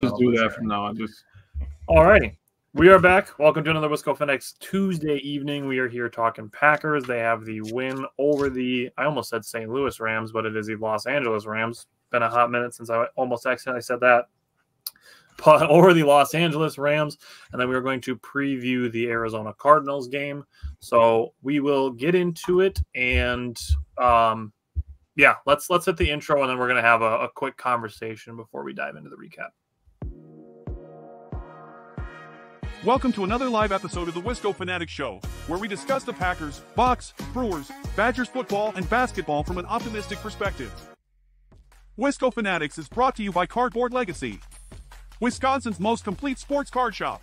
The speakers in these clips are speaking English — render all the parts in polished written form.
just do that from now on. Just all righty. We are back. Welcome to another Wisco Fanatics Tuesday evening. We are here talking Packers. They have the win over the, I almost said St. Louis Rams, but it is the Los Angeles Rams. Been a hot minute since I almost accidentally said that. But over the Los Angeles Rams, and then we are going to preview the Arizona Cardinals game. So we will get into it, and yeah, let's hit the intro, and then we're going to have a quick conversation before we dive into the recap. Welcome to another live episode of the Wisco Fanatics Show, where we discuss the Packers, Bucks, Brewers, Badgers football, and basketball from an optimistic perspective. Wisco Fanatics is brought to you by Cardboard Legacy, Wisconsin's most complete sports card shop.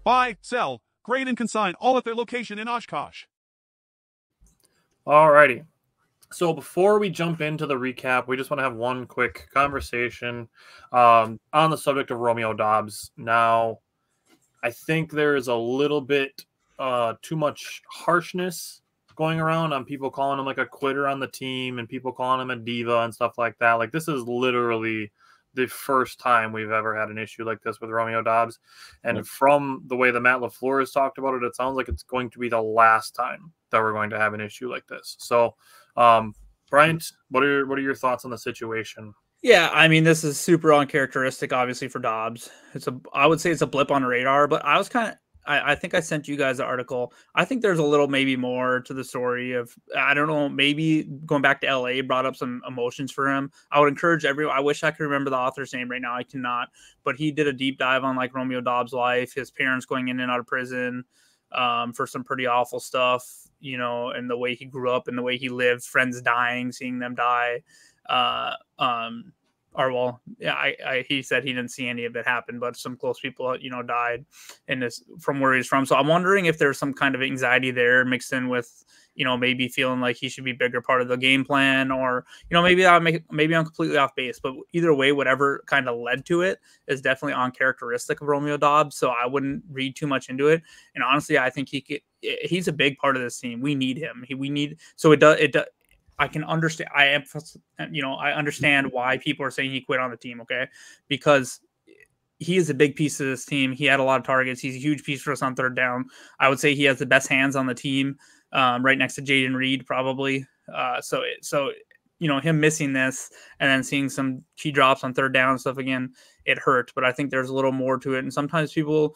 Buy, sell, grade, and consign all at their location in Oshkosh. All righty. So before we jump into the recap, we just want to have one quick conversation on the subject of Romeo Doubs. Now, I think there is a little bit too much harshness going around on people calling him like a quitter on the team and people calling him a diva and stuff like that. Like, this is literally the first time we've ever had an issue like this with Romeo Doubs. And from the way that Matt LaFleur has talked about it, it sounds like it's going to be the last time that we're going to have an issue like this. So, Bryant, what are your thoughts on the situation? Yeah, I mean, this is super uncharacteristic, obviously, for Doubs. I would say it's a blip on the radar, but I think I sent you guys the article. I think there's a little maybe more to the story of, I don't know, maybe going back to LA brought up some emotions for him. I would encourage everyone. I wish I could remember the author's name right now. I cannot, but he did a deep dive on like Romeo Doubs' life, his parents going in and out of prison for some pretty awful stuff, you know, and the way he grew up and the way he lived, friends dying, seeing them die. He said he didn't see any of it happen, but some close people, you know, died in this from where he's from. So I'm wondering if there's some kind of anxiety there mixed in with, you know, maybe feeling like he should be a bigger part of the game plan, or, you know, maybe I'm completely off base, but either way, whatever kind of led to it is definitely uncharacteristic of Romeo Doubs. So I wouldn't read too much into it. And honestly, I think he's a big part of this team. We need him. I can understand. I understand why people are saying he quit on the team. Okay, because he is a big piece of this team. He had a lot of targets. He's a huge piece for us on third down. I would say he has the best hands on the team, right next to Jaden Reed, probably. So you know, him missing this and then seeing some key drops on third down and stuff again, it hurt. But I think there's a little more to it. And sometimes people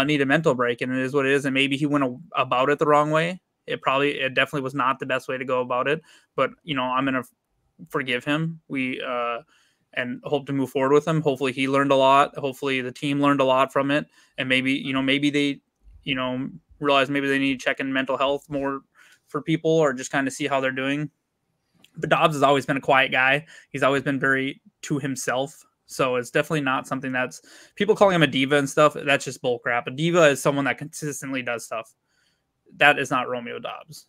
need a mental break, and it is what it is. And maybe he went about it the wrong way. It definitely was not the best way to go about it, but you know, I'm going to forgive him. And hope to move forward with him. Hopefully he learned a lot. Hopefully the team learned a lot from it. And maybe they, you know, realize maybe they need to check in mental health more for people, or just kind of see how they're doing. But Doubs has always been a quiet guy. He's always been very to himself. So it's definitely not something that's people calling him a diva and stuff. That's just bull crap. A diva is someone that consistently does stuff. That is not Romeo Doubs.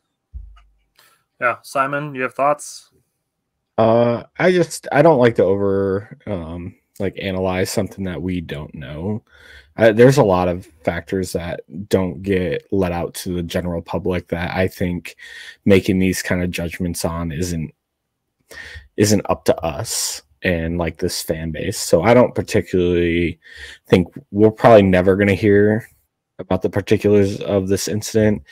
Yeah, Simon, you have thoughts? I don't like to analyze something that we don't know. There's a lot of factors that don't get let out to the general public that I think making these kind of judgments on isn't up to us and like this fan base. So I don't particularly think we're probably never going to hear about the particulars of this incident,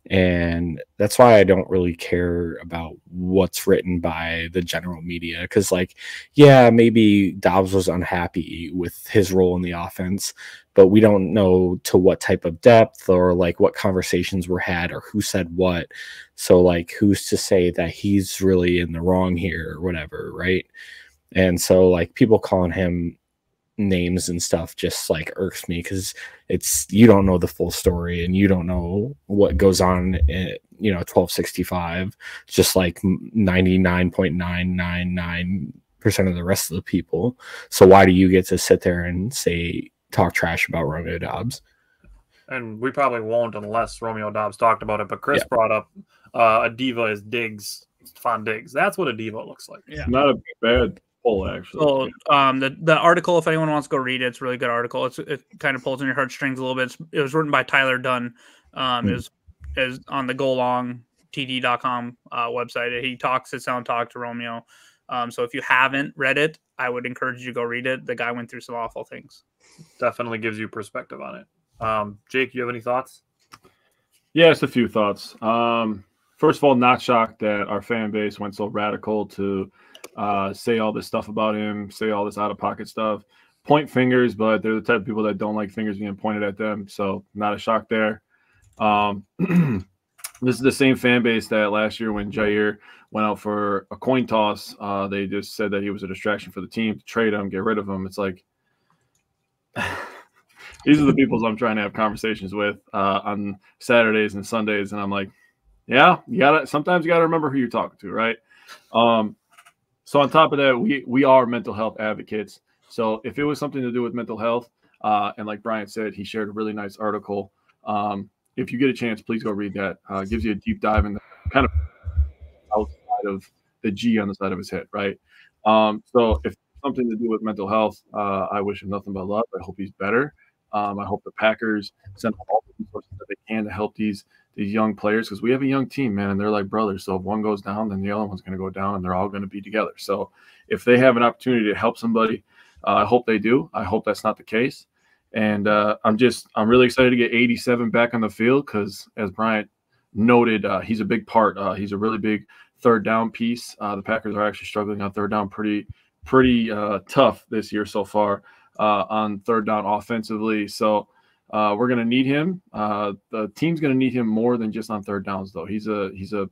and that's why I don't really care about what's written by the general media, because like, yeah, maybe Doubs was unhappy with his role in the offense, but we don't know to what type of depth or like what conversations were had or who said what. So like, who's to say that he's really in the wrong here or whatever, right? And so like people calling him names and stuff just like irks me, because you don't know the full story and you don't know what goes on in, 1265, just like 99.999% of the rest of the people. So why do you get to sit there and talk trash about Romeo Doubs? And we probably won't unless Romeo Doubs talked about it, but Chris brought up a diva is Stephon Diggs. That's what a diva looks like. Yeah, not a bad pull, actually. So the article, if anyone wants to go read it, it's a really good article. It kind of pulls on your heartstrings a little bit. It was written by Tyler Dunn. Is on the golongtd.com website. He talks to Romeo. So if you haven't read it, I would encourage you to go read it. The guy went through some awful things. Definitely gives you perspective on it. Jake, you have any thoughts? Yes, a few thoughts. First of all, not shocked that our fan base went so radical to say all this stuff about him, say all this out-of-pocket stuff, point fingers, but they're the type of people that don't like fingers being pointed at them, so not a shock there. This is the same fan base that last year when Jair went out for a coin toss, they just said that he was a distraction for the team, to trade him, get rid of him. It's like these are the people I'm trying to have conversations with on Saturdays and Sundays, and I'm like, yeah, sometimes you gotta remember who you're talking to, right? So on top of that, we are mental health advocates. So if it was something to do with mental health, and like Brian said, he shared a really nice article. If you get a chance, please go read that. Gives you a deep dive in the kind of outside of the G on the side of his head, right? So if something to do with mental health, I wish him nothing but love. I hope he's better. I hope the Packers send all the resources that they can to help these young players, because we have a young team, man, and they're like brothers. So if one goes down, then the other one's going to go down, and they're all going to be together. So if they have an opportunity to help somebody, I hope they do. I hope that's not the case. And I'm really excited to get 87 back on the field because, as Bryant noted, he's a big part. He's a really big third down piece. The Packers are actually struggling on third down pretty tough this year so far on third down offensively. So we're going to need him. The team's going to need him more than just on third downs, though. He's a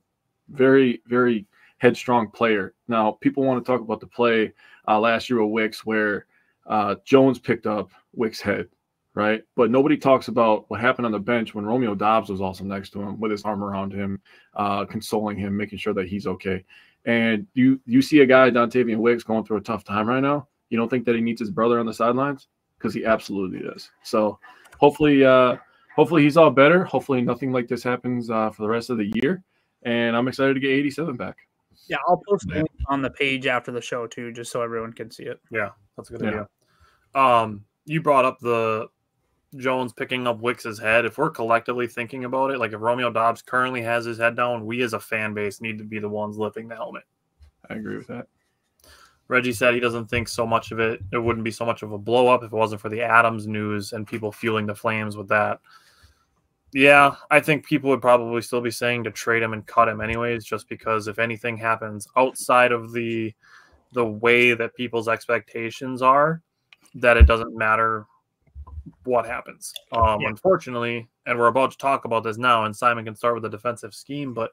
very, very headstrong player. Now, people want to talk about the play last year with Wicks where Jones picked up Wick's head, right? But nobody talks about what happened on the bench when Romeo Doubs was also next to him with his arm around him, consoling him, making sure that he's okay. And you see a guy, Dontavian Wicks, going through a tough time right now. You don't think that he needs his brother on the sidelines? Because he absolutely does. So hopefully he's all better. Hopefully nothing like this happens for the rest of the year. And I'm excited to get 87 back. Yeah, I'll post it on the page after the show too, just so everyone can see it. Yeah, that's a good idea. You brought up the Jones picking up Wicks's head. If we're collectively thinking about it, like if Romeo Doubs currently has his head down, we as a fan base need to be the ones lifting the helmet. I agree with that. Reggie said he doesn't think so much of it. It wouldn't be so much of a blow up if it wasn't for the Adams news and people fueling the flames with that. Yeah, I think people would probably still be saying to trade him and cut him anyways, just because if anything happens outside of the way that people's expectations are, that it doesn't matter what happens. Unfortunately, and we're about to talk about this now, and Simon can start with the defensive scheme, but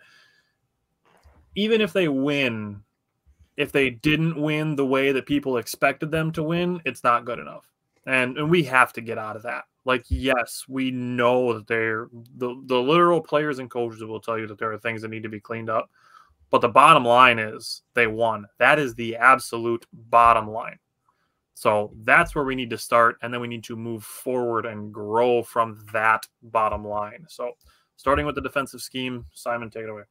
even if they win, if they didn't win the way that people expected them to win, it's not good enough. And we have to get out of that. Like, yes, we know that the literal players and coaches will tell you that there are things that need to be cleaned up. But the bottom line is they won. That is the absolute bottom line. So that's where we need to start, and then we need to move forward and grow from that bottom line. So starting with the defensive scheme, Simon, take it away.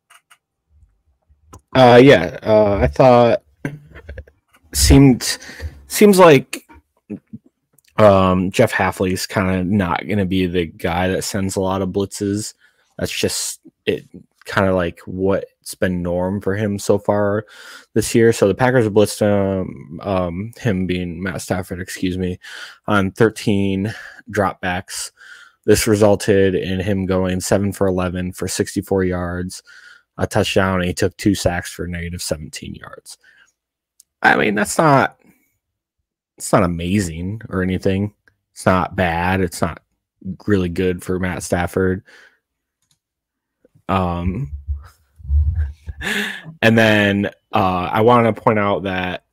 I thought seems like Jeff Hafley's kind of not going to be the guy that sends a lot of blitzes. That's just it, kind of like what's been norm for him so far this year. So the Packers blitzed him being Matt Stafford, on 13 dropbacks. This resulted in him going 7 for 11 for 64 yards, a touchdown, and he took 2 sacks for negative 17 yards. I mean, it's not amazing or anything. It's not bad. It's not really good for Matt Stafford. And then I want to point out that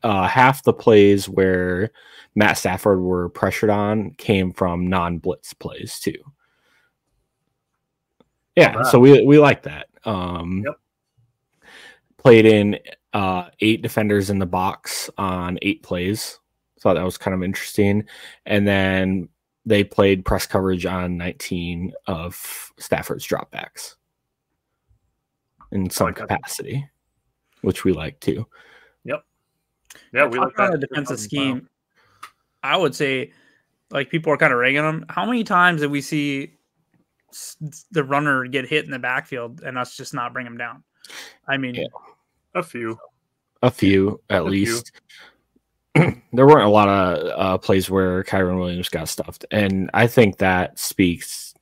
half the plays where Matt Stafford were pressured on came from non-blitz plays too. Yeah, so we like that. Played in 8 defenders in the box on 8 plays. Thought that was kind of interesting. And then they played press coverage on 19 of Stafford's dropbacks in some capacity, which we like too. Yep. Yeah, we like that. The defensive scheme. I would say, like, people are kind of ragging them. How many times did we see the runner get hit in the backfield and us just not bring him down? I mean, a few. A few, at least. There weren't a lot of plays where Kyron Williams got stuffed, and I think that speaks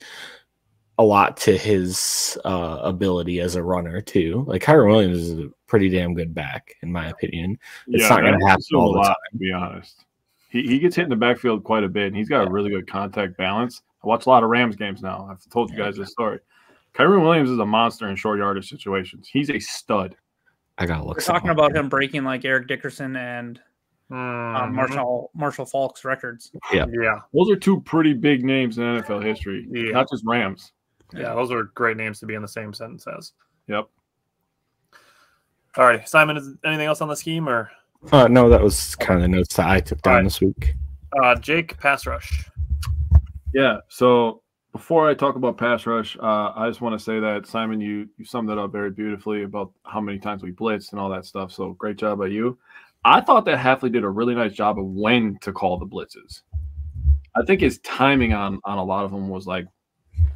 a lot to his ability as a runner too. Like Kyron Williams is a pretty damn good back, in my opinion. It's not going to happen all the time. To be honest, he gets hit in the backfield quite a bit, and he's got a really good contact balance. I watch a lot of Rams games now. I've told you guys this story. Kyron Williams is a monster in short yardage situations. He's a stud. I gotta look. We're talking about him breaking like Eric Dickerson and Marshall Falk's records. Yeah. Those are two pretty big names in NFL history, not just Rams. Yeah, those are great names to be in the same sentence as. Yep. All right, Simon, is anything else on the scheme or? No, that was kind of the notes that I took down this week. Jake, pass rush. Yeah. So before I talk about pass rush, I just want to say that Simon, you summed it up very beautifully about how many times we blitzed and all that stuff. So great job by you. I thought that Hafley did a really nice job of when to call the blitzes. I think his timing on a lot of them was like,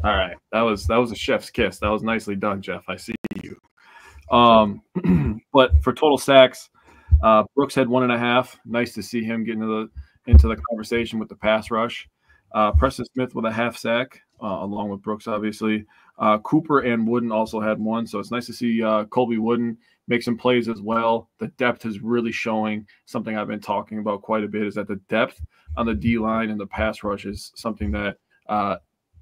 all right, that was a chef's kiss. That was nicely done, Jeff. I see you. But for total sacks, Brooks had 1.5. Nice to see him get into the conversation with the pass rush. Preston Smith with a half sack, along with Brooks, obviously. Cooper and Wooden also had 1, so it's nice to see Colby Wooden make some plays as well. The depth is really showing. Something I've been talking about quite a bit is that the depth on the D-line and the pass rush is something that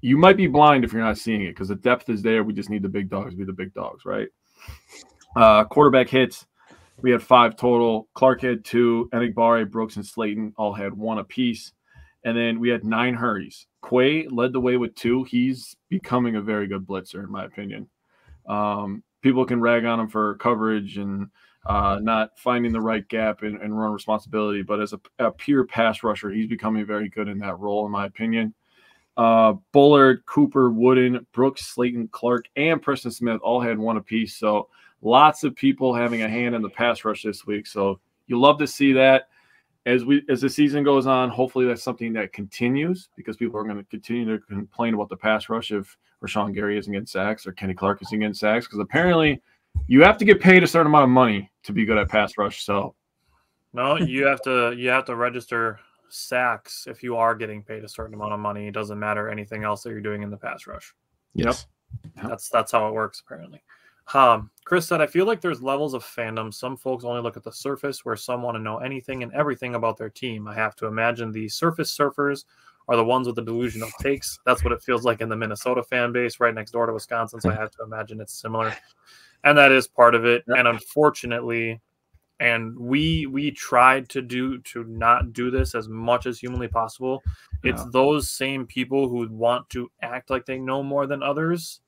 you might be blind if you're not seeing it because the depth is there. We just need the big dogs to be the big dogs, right? Quarterback hits, we had 5 total. Clark had 2. Enigbare, Brooks, and Slayton all had 1 apiece. And then we had 9 hurries. Quay led the way with 2. He's becoming a very good blitzer, in my opinion. People can rag on him for coverage and not finding the right gap and run responsibility. But as a pure pass rusher, he's becoming very good in that role, in my opinion. Bullard, Cooper, Wooden, Brooks, Slayton, Clark, and Preston Smith all had 1 apiece. So lots of people having a hand in the pass rush this week. So you love to see that. As the season goes on, hopefully that's something that continues because people are going to continue to complain about the pass rush if Rashawn Gary isn't getting sacks or Kenny Clark isn't getting sacks because apparently you have to get paid a certain amount of money to be good at pass rush. So no, you have to register sacks if you are getting paid a certain amount of money. It doesn't matter anything else that you're doing in the pass rush. Yes. Yep. That's how it works apparently. Chris said, I feel like there's levels of fandom. Some folks only look at the surface where some want to know anything and everything about their team. I have to imagine the surface surfers are the ones with the delusional takes. That's what it feels like in the Minnesota fan base right next door to Wisconsin. So I have to imagine it's similar. And that is part of it. And unfortunately, and we tried to not do this as much as humanly possible. It's those same people who want to act like they know more than others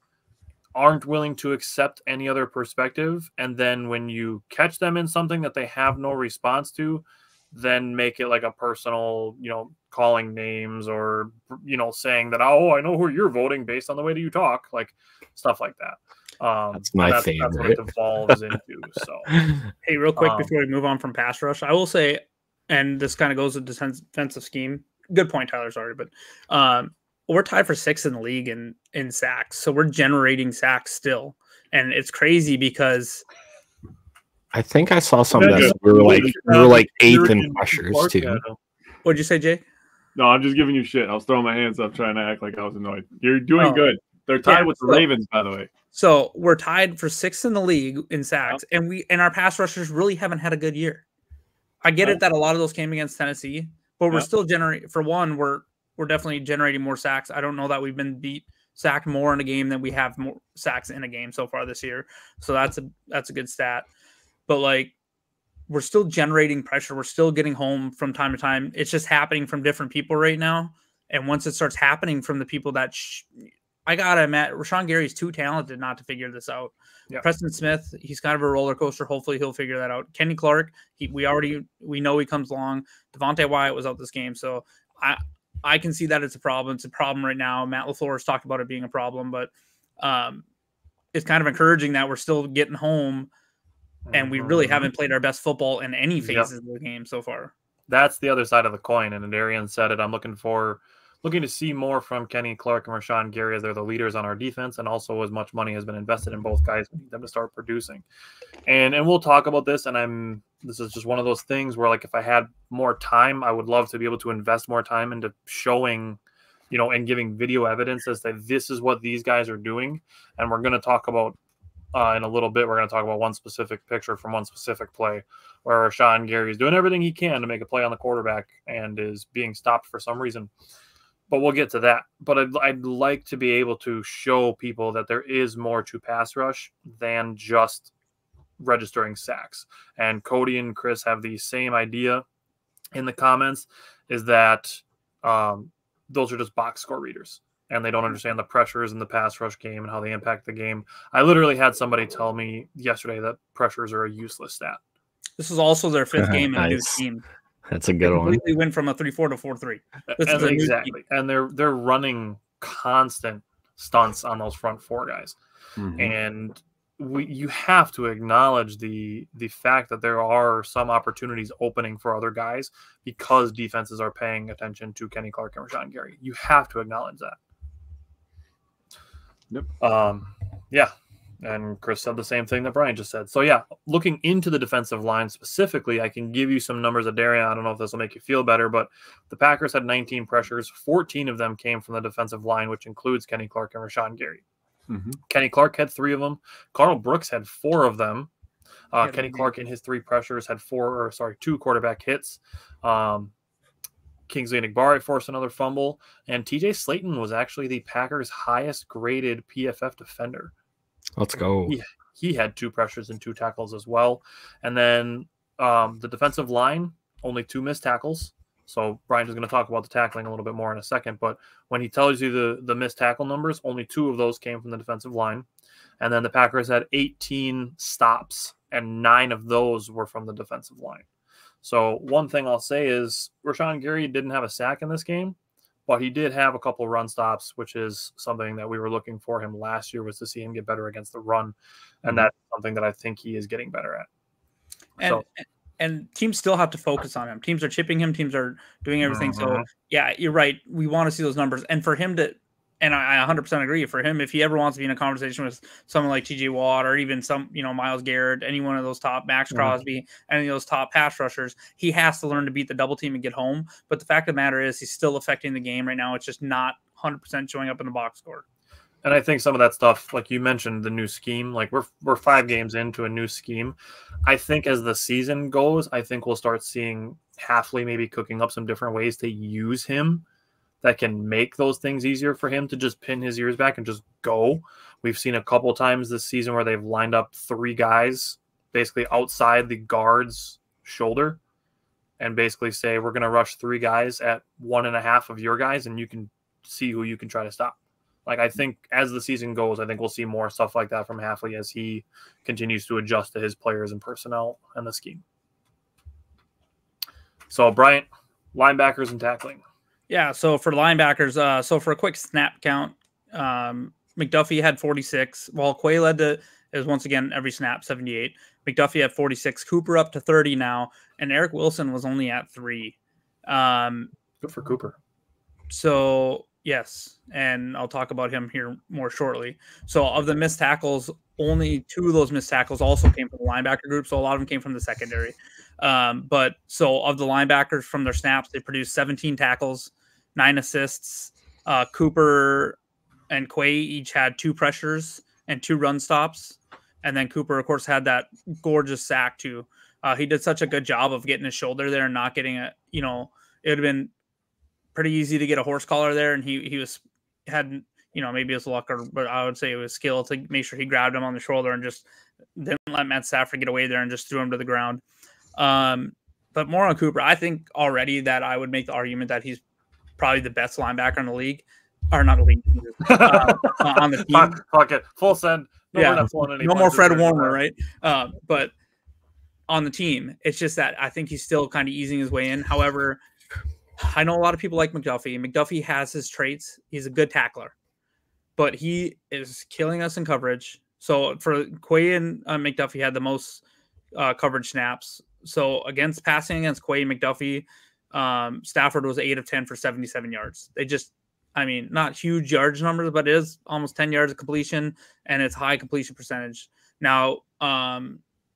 aren't willing to accept any other perspective. And then when you catch them in something that they have no response to, then make it like a personal, calling names or, saying that, oh, I know who you're voting based on the way that you talk, like stuff like that. That's my favorite. That's what it devolves into. So, hey, real quick before we move on from pass rush, I will say, and this kind of goes with defensive scheme. Good point, Tyler. Sorry, but we're tied for 6th in the league in sacks, so we're generating sacks still, and it's crazy because I think I saw some that we were like 8th in pressures too. What'd you say, Jake? No, I'm just giving you shit. I was throwing my hands up trying to act like I was annoyed. You're doing good. They're tied with the Ravens, by the way. So we're tied for 6th in the league in sacks, and our pass rushers really haven't had a good year. I get it that a lot of those came against Tennessee, but we're still generating. For one, we're definitely generating more sacks. I don't know that we've been sacked more in a game than we have more sacks in a game so far this year. So that's a good stat. But we're still generating pressure. We're still getting home from time to time. It's just happening from different people right now. And once it starts happening from the people that I gotta admit, Rashawn Gary's too talented not to figure this out. Yeah. Preston Smith, he's kind of a roller coaster. Hopefully he'll figure that out. Kenny Clark, we know he comes along. Devontae Wyatt was out this game. So I can see that it's a problem. It's a problem right now. Matt LaFleur has talked about it being a problem, but it's kind of encouraging that we're still getting home and we really haven't played our best football in any phases of the game so far. That's the other side of the coin. And Darian said it. I'm looking for looking to see more from Kenny Clark and Rashawn Gary as they're the leaders on our defense, and also as much money has been invested in both guys. We need them to start producing. And we'll talk about this, and this is just one of those things where, like, if I had more time, I would love to be able to invest more time into showing, and giving video evidence as to this is what these guys are doing. And we're going to talk about in a little bit, we're going to talk about one specific picture from one specific play where Rashawn Gary is doing everything he can to make a play on the quarterback and is being stopped for some reason. But we'll get to that. But I'd like to be able to show people that there is more to pass rush than just registering sacks. And Cody and Chris have the same idea in the comments, is that those are just box score readers, and they don't understand the pressures in the pass rush game and how they impact the game. I literally had somebody tell me yesterday that pressures are a useless stat. This is also their 5th game in a new scheme. That's a good one. Completely went from a 3-4 to 4-3. Exactly. And they're running constant stunts on those front 4 guys. Mm-hmm. And you have to acknowledge the fact that there are some opportunities opening for other guys because defenses are paying attention to Kenny Clark and Rashawn Gary. You have to acknowledge that. Yep. Yeah. And Chris said the same thing that Brian just said. So, yeah, looking into the defensive line specifically, I can give you some numbers of Darian. I don't know if this will make you feel better, but the Packers had 19 pressures. 14 of them came from the defensive line, which includes Kenny Clark and Rashawn Gary. Mm-hmm. Kenny Clark had 3 of them. Carl Brooks had 4 of them. Kenny Clark in his 3 pressures had 2 quarterback hits. Kingsley Enagbare forced another fumble. And TJ Slayton was actually the Packers' highest graded PFF defender. Let's go. He had 2 pressures and 2 tackles as well. And then the defensive line, only 2 missed tackles. So Brian is going to talk about the tackling a little bit more in a second. But when he tells you the missed tackle numbers, only 2 of those came from the defensive line. And then the Packers had 18 stops, and 9 of those were from the defensive line. So one thing I'll say is Rashawn Gary didn't have a sack in this game, but he did have a couple run stops, which is something that we were looking for him last year, was to see him get better against the run. And that's something that I think he is getting better at. And teams still have to focus on him. Teams are chipping him. Teams are doing everything. So, yeah, you're right. We want to see those numbers. And for him to – and I 100% agree. For him, if he ever wants to be in a conversation with someone like T.J. Watt or even some, Myles Garrett, any one of those top – Max Crosby, any of those top pass rushers, he has to learn to beat the double team and get home. But the fact of the matter is he's still affecting the game right now. It's just not 100% showing up in the box score. And I think some of that stuff, like you mentioned, the new scheme, like we're 5 games into a new scheme. I think as the season goes, I think we'll start seeing Halfley maybe cooking up some different ways to use him that can make those things easier for him to just pin his ears back and just go. We've seen a couple times this season where they've lined up 3 guys basically outside the guard's shoulder and basically say, we're going to rush 3 guys at 1.5 of your guys, and you can see who you can try to stop. Like, I think as the season goes, I think we'll see more stuff like that from Halfley as he continues to adjust to his players and personnel and the scheme. So, Bryant, linebackers and tackling. Yeah, so for linebackers, so for a quick snap count, McDuffie had 46, while Quay led to, is once again, every snap, 78. McDuffie had 46, Cooper up to 30 now, and Eric Wilson was only at 3. Good for Cooper. So... yes, and I'll talk about him here more shortly. So of the missed tackles, only 2 of those missed tackles also came from the linebacker group, so a lot of them came from the secondary. But so of the linebackers from their snaps, they produced 17 tackles, 9 assists. Cooper and Quay each had 2 pressures and 2 run stops. And then Cooper, of course, had that gorgeous sack too. He did such a good job of getting his shoulder there and not getting it would have been pretty easy to get a horse collar there, and he had maybe it was luck, but I would say it was skill to make sure he grabbed him on the shoulder and just didn't let Matt Stafford get away there and just threw him to the ground. But more on Cooper, I think already that I would make the argument that he's probably the best linebacker in the league, or not the league, on the team. Fuck it, full send. No more Fred Warner, right? But on the team, it's just that I think he's still kind of easing his way in. However, I know a lot of people like McDuffie. McDuffie has his traits. He's a good tackler, but he is killing us in coverage. So for Quay and McDuffie had the most coverage snaps. So passing against Quay and McDuffie, Stafford was 8 of 10 for 77 yards. They just, I mean, not huge yards numbers, but it is almost 10 yards of completion, and it's high completion percentage. Now,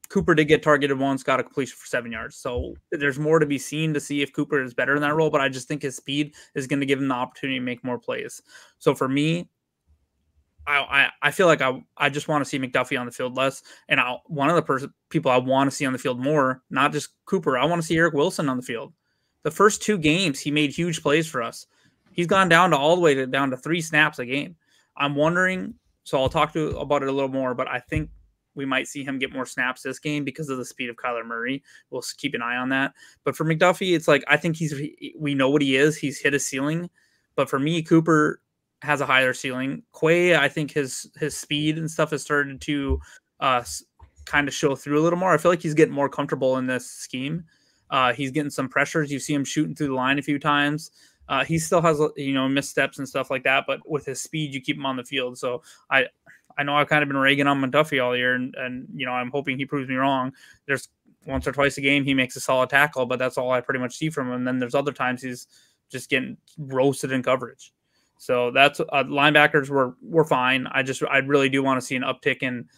Cooper did get targeted once, got a completion for 7 yards. So there's more to be seen to see if Cooper is better in that role, but I just think his speed is going to give him the opportunity to make more plays. So for me, I feel like I just want to see McDuffie on the field less. And one of the people I want to see on the field more, not just Cooper, I want to see Eric Wilson on the field. The first 2 games, he made huge plays for us. He's gone down to all the way down to 3 snaps a game. I'm wondering, so I'll talk about it a little more, but I think we might see him get more snaps this game because of the speed of Kyler Murray. We'll keep an eye on that. But for McDuffie, it's like, I think we know what he is. He's hit a ceiling. But for me, Cooper has a higher ceiling. Quay, I think his speed and stuff has started to kind of show through a little more. I feel like he's getting more comfortable in this scheme. He's getting some pressures. You see him shooting through the line a few times. He still has, missteps and stuff like that, but with his speed, you keep him on the field. So I know I've kind of been ragging on McDuffie all year, and I'm hoping he proves me wrong. There's once or twice a game he makes a solid tackle, but that's all I pretty much see from him. And then there's other times he's just getting roasted in coverage. So that's linebackers were fine. I really do want to see an uptick in,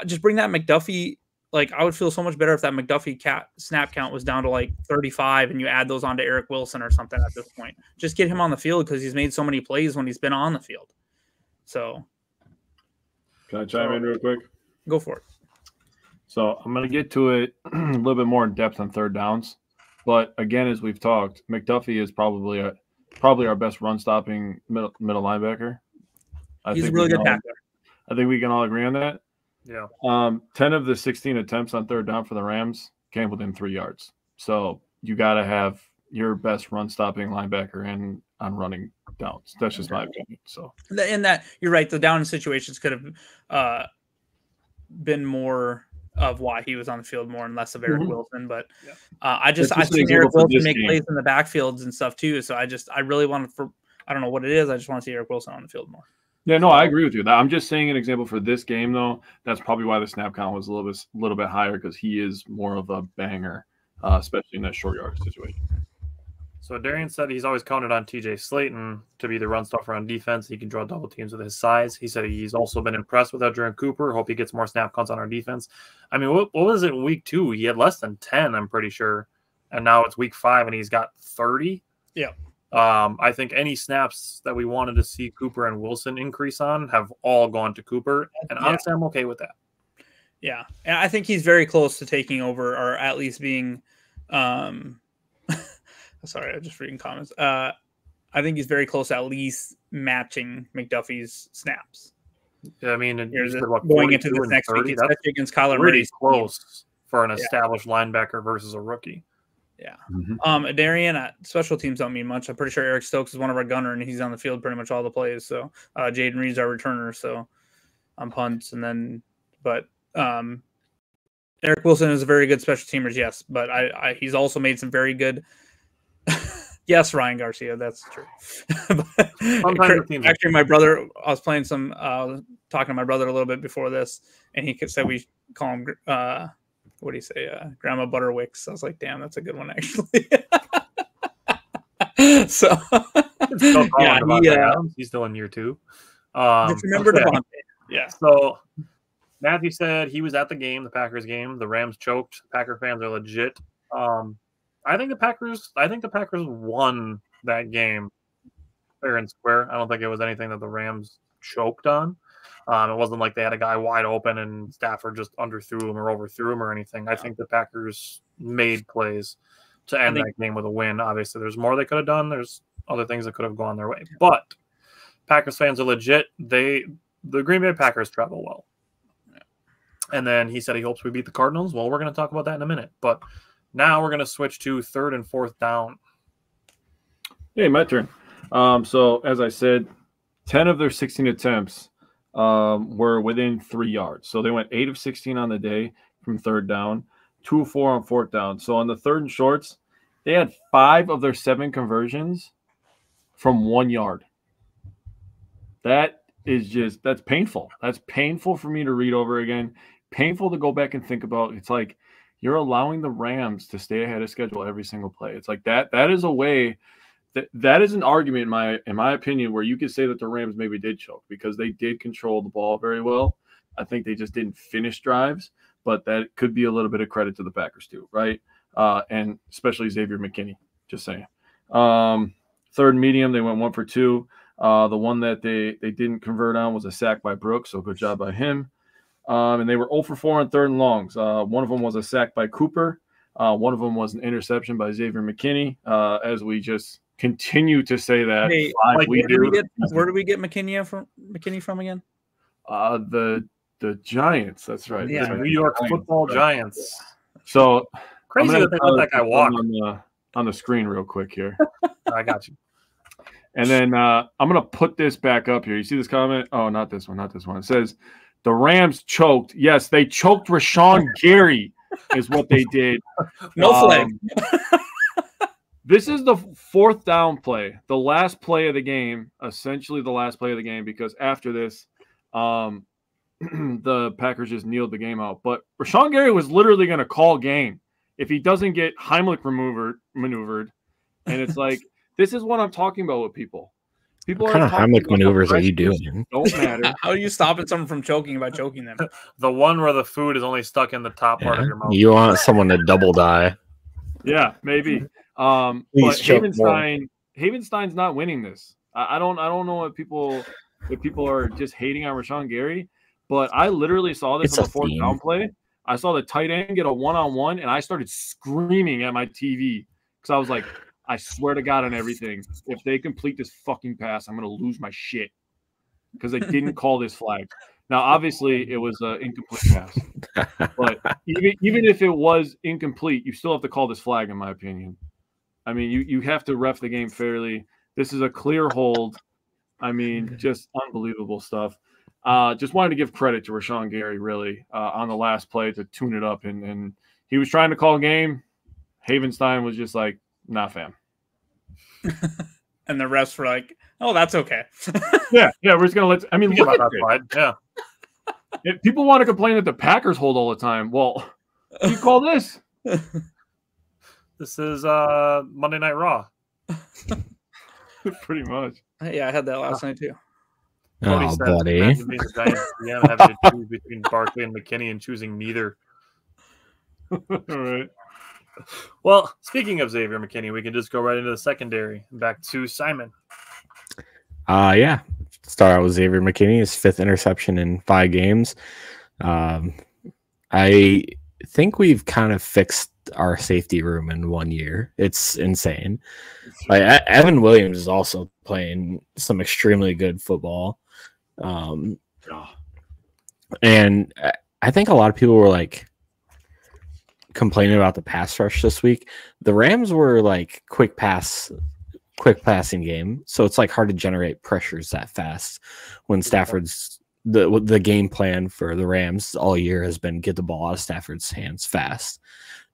just bring that McDuffie. Like, I would feel so much better if that McDuffie snap count was down to like 35 and you add those on to Eric Wilson or something at this point. Just get him on the field because he's made so many plays when he's been on the field. So. Can I chime in real quick? Go for it. So I'm going to get to it a little bit more in depth on third downs. But again, as we've talked, McDuffie is probably our best run-stopping middle linebacker. He's a really good tackler. I think we can all agree on that. Yeah. 10 of the 16 attempts on third down for the Rams came within 3 yards. So you got to have your best run-stopping linebacker on running downs. That's just my opinion. So in that, you're right. The down situations could have been more of why he was on the field more and less of Eric Wilson. But I've seen Eric Wilson make plays in the backfields and stuff too. So I really want to, I don't know what it is. I just want to see Eric Wilson on the field more. Yeah, no, I agree with you. I'm just saying an example for this game, though. That's probably why the snap count was a little bit higher, because he is more of a banger, especially in that short yard situation. So Darian said he's always counted on TJ Slayton to be the run stuffer on defense. He can draw double teams with his size. He said he's also been impressed with Edgerrin Cooper. Hope he gets more snap counts on our defense. I mean, what was it in week 2? He had less than 10, I'm pretty sure. And now it's week 5 and he's got 30. Yeah. I think any snaps that we wanted to see Cooper and Wilson increase on have all gone to Cooper. And honestly, I'm okay with that. Yeah. And I think he's very close to taking over, or at least being sorry, I'm just reading comments. I think he's very close to at least matching McDuffie's snaps. Yeah, I mean, going into this next week, especially against Kyler Murray. Close for an established linebacker versus a rookie. Yeah. Darian, special teams don't mean much. I'm pretty sure Eric Stokes is one of our gunner, and he's on the field pretty much all the plays. So Jaden Reed's our returner, so on punts. And then, but Eric Wilson is a very good special teamer, yes. But he's also made some very good. Yes, Ryan Garcia, that's true. Actually, my brother, I was playing talking to my brother a little bit before this, and he said we call him, what do you say, Grandma Butterwicks. I was like, damn, that's a good one, actually. So, he's still in year 2. Just remember Devontae. Yeah. So, Matthew said he was at the game, the Packers game. The Rams choked. Packer fans are legit. I think the Packers won that game fair and square. I don't think it was anything that the Rams choked on. It wasn't like they had a guy wide open and Stafford just underthrew him or overthrew him or anything. I think the Packers made plays to end that game with a win. Obviously, there's more they could have done. There's other things that could have gone their way. But Packers fans are legit. The Green Bay Packers travel well. And then he said he hopes we beat the Cardinals. Well, we're going to talk about that in a minute. But now we're going to switch to 3rd and 4th down. Hey, my turn. So, as I said, 10 of their 16 attempts were within 3 yards. So they went 8 of 16 on the day from third down, 2 of 4 on fourth down. So on the third and shorts, they had 5 of their 7 conversions from 1 yard. That's painful. That's painful for me to read over again. Painful to go back and think about. It's like you're allowing the Rams to stay ahead of schedule every single play. It's like that is a way that is an argument in my opinion where you could say that the Rams maybe did choke because they did control the ball very well. I think they just didn't finish drives, but that could be a little bit of credit to the Packers too, right? And especially Xavier McKinney, just saying. Third and medium, they went 1 for 2. The one that they didn't convert on was a sack by Brooks, so good job by him. And they were 0 for 4 on third and longs. One of them was a sack by Cooper. One of them was an interception by Xavier McKinney. As we just continue to say that. Hey, where do we get McKinney from again? The Giants. That's right. Yeah, New York Football Giants. So crazy that they let that guy walk on the screen real quick here. I got you. And then I'm gonna put this back up here. You see this comment? Oh, not this one. It says the Rams choked. Yes, they choked Rashawn Gary, is what they did. No flag. This is the fourth down play, the last play of the game, essentially the last play of the game, because after this, the Packers just kneeled the game out. But Rashawn Gary was literally going to call game if he doesn't get Heimlich maneuvered. And it's like, this is what I'm talking about with people. What kind of Heimlich maneuvers are you doing? Don't matter. How are you stopping someone from choking by choking them? The one where the food is only stuck in the top part of your mouth. You want someone to double die. Yeah, maybe. But Havenstein's not winning this. I don't know if people are just hating on Rashawn Gary, but I literally saw this on the fourth down play. I saw the tight end get a one-on-one, and I started screaming at my TV because I was like, I swear to God on everything, if they complete this fucking pass, I'm going to lose my shit because they didn't call this flag. Now, obviously, it was an incomplete pass. But even if it was incomplete, you still have to call this flag, in my opinion. I mean, you have to ref the game fairly. This is a clear hold. I mean, just unbelievable stuff. Just wanted to give credit to Rashawn Gary, really, on the last play to tune it up. And he was trying to call game. Havenstein was just like, nah, fam. And the refs were like, oh, that's okay. yeah, we're just going to look at that. Yeah. If people want to complain that the Packers hold all the time, well, you call this. This is Monday Night Raw. Pretty much. Yeah, I had that last night too. Oh, buddy. Yeah, having to choose between Barkley and McKinney and choosing neither. All right. Well, speaking of Xavier McKinney, we can just go right into the secondary. Back to Simon. Yeah. Start out with Xavier McKinney, his 5th interception in 5 games. I think we've kind of fixed our safety room in 1 year. It's insane. Like Evan Williams is also playing some extremely good football. And I think a lot of people were like complaining about the pass rush this week. The Rams were like quick passing game, so it's like hard to generate pressures that fast when Stafford's the game plan for the Rams all year has been get the ball out of Stafford's hands fast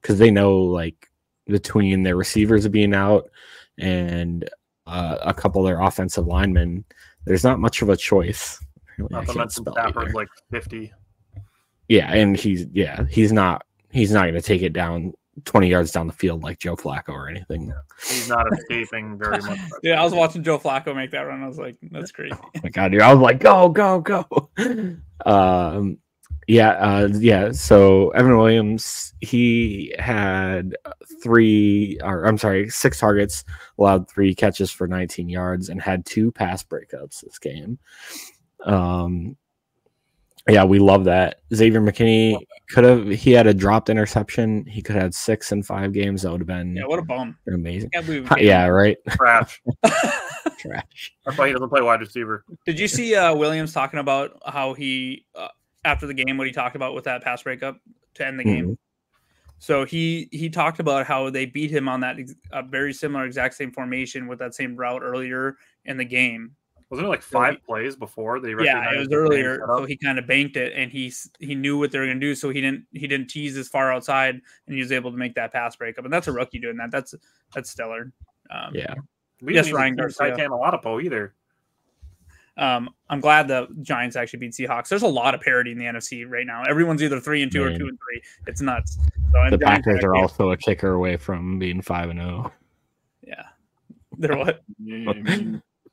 because they know like between their receivers being out and a couple of their offensive linemen, there's not much of a choice. Really, not to mention Stafford's like 50. Yeah, and he's not going to take it down 20 yards down the field like Joe Flacco or anything. He's not escaping very much. Yeah, I was watching Joe Flacco make that run. I was like, that's crazy. Oh my God, dude. I was like, go. So Evan Williams, he had 6 targets, allowed 3 catches for 19 yards, and had 2 pass breakups this game. Yeah, we love that. Xavier McKinney he had a dropped interception. He could have had 6 in 5 games. That would have been what a bum. Amazing. Yeah, right. Trash. Trash. That's why he doesn't play wide receiver. Did you see Williams talking about how he after the game what he talked about with that pass breakup to end the game? Mm-hmm. So he talked about how they beat him on that very similar exact same formation with that same route earlier in the game. Wasn't it like 5 plays before they recognized? Yeah, it was earlier, so he kind of banked it, and he knew what they were going to do, so he didn't tease as far outside, and he was able to make that pass breakup. And that's a rookie doing that. That's stellar. Yeah. We didn't Ryan Garcia Oladipo either. I'm glad the Giants actually beat Seahawks. There's a lot of parity in the NFC right now. Everyone's either 3-2 or 2-3. It's nuts. So, the Packers are also a kicker away from being 5-0. Yeah, they're what?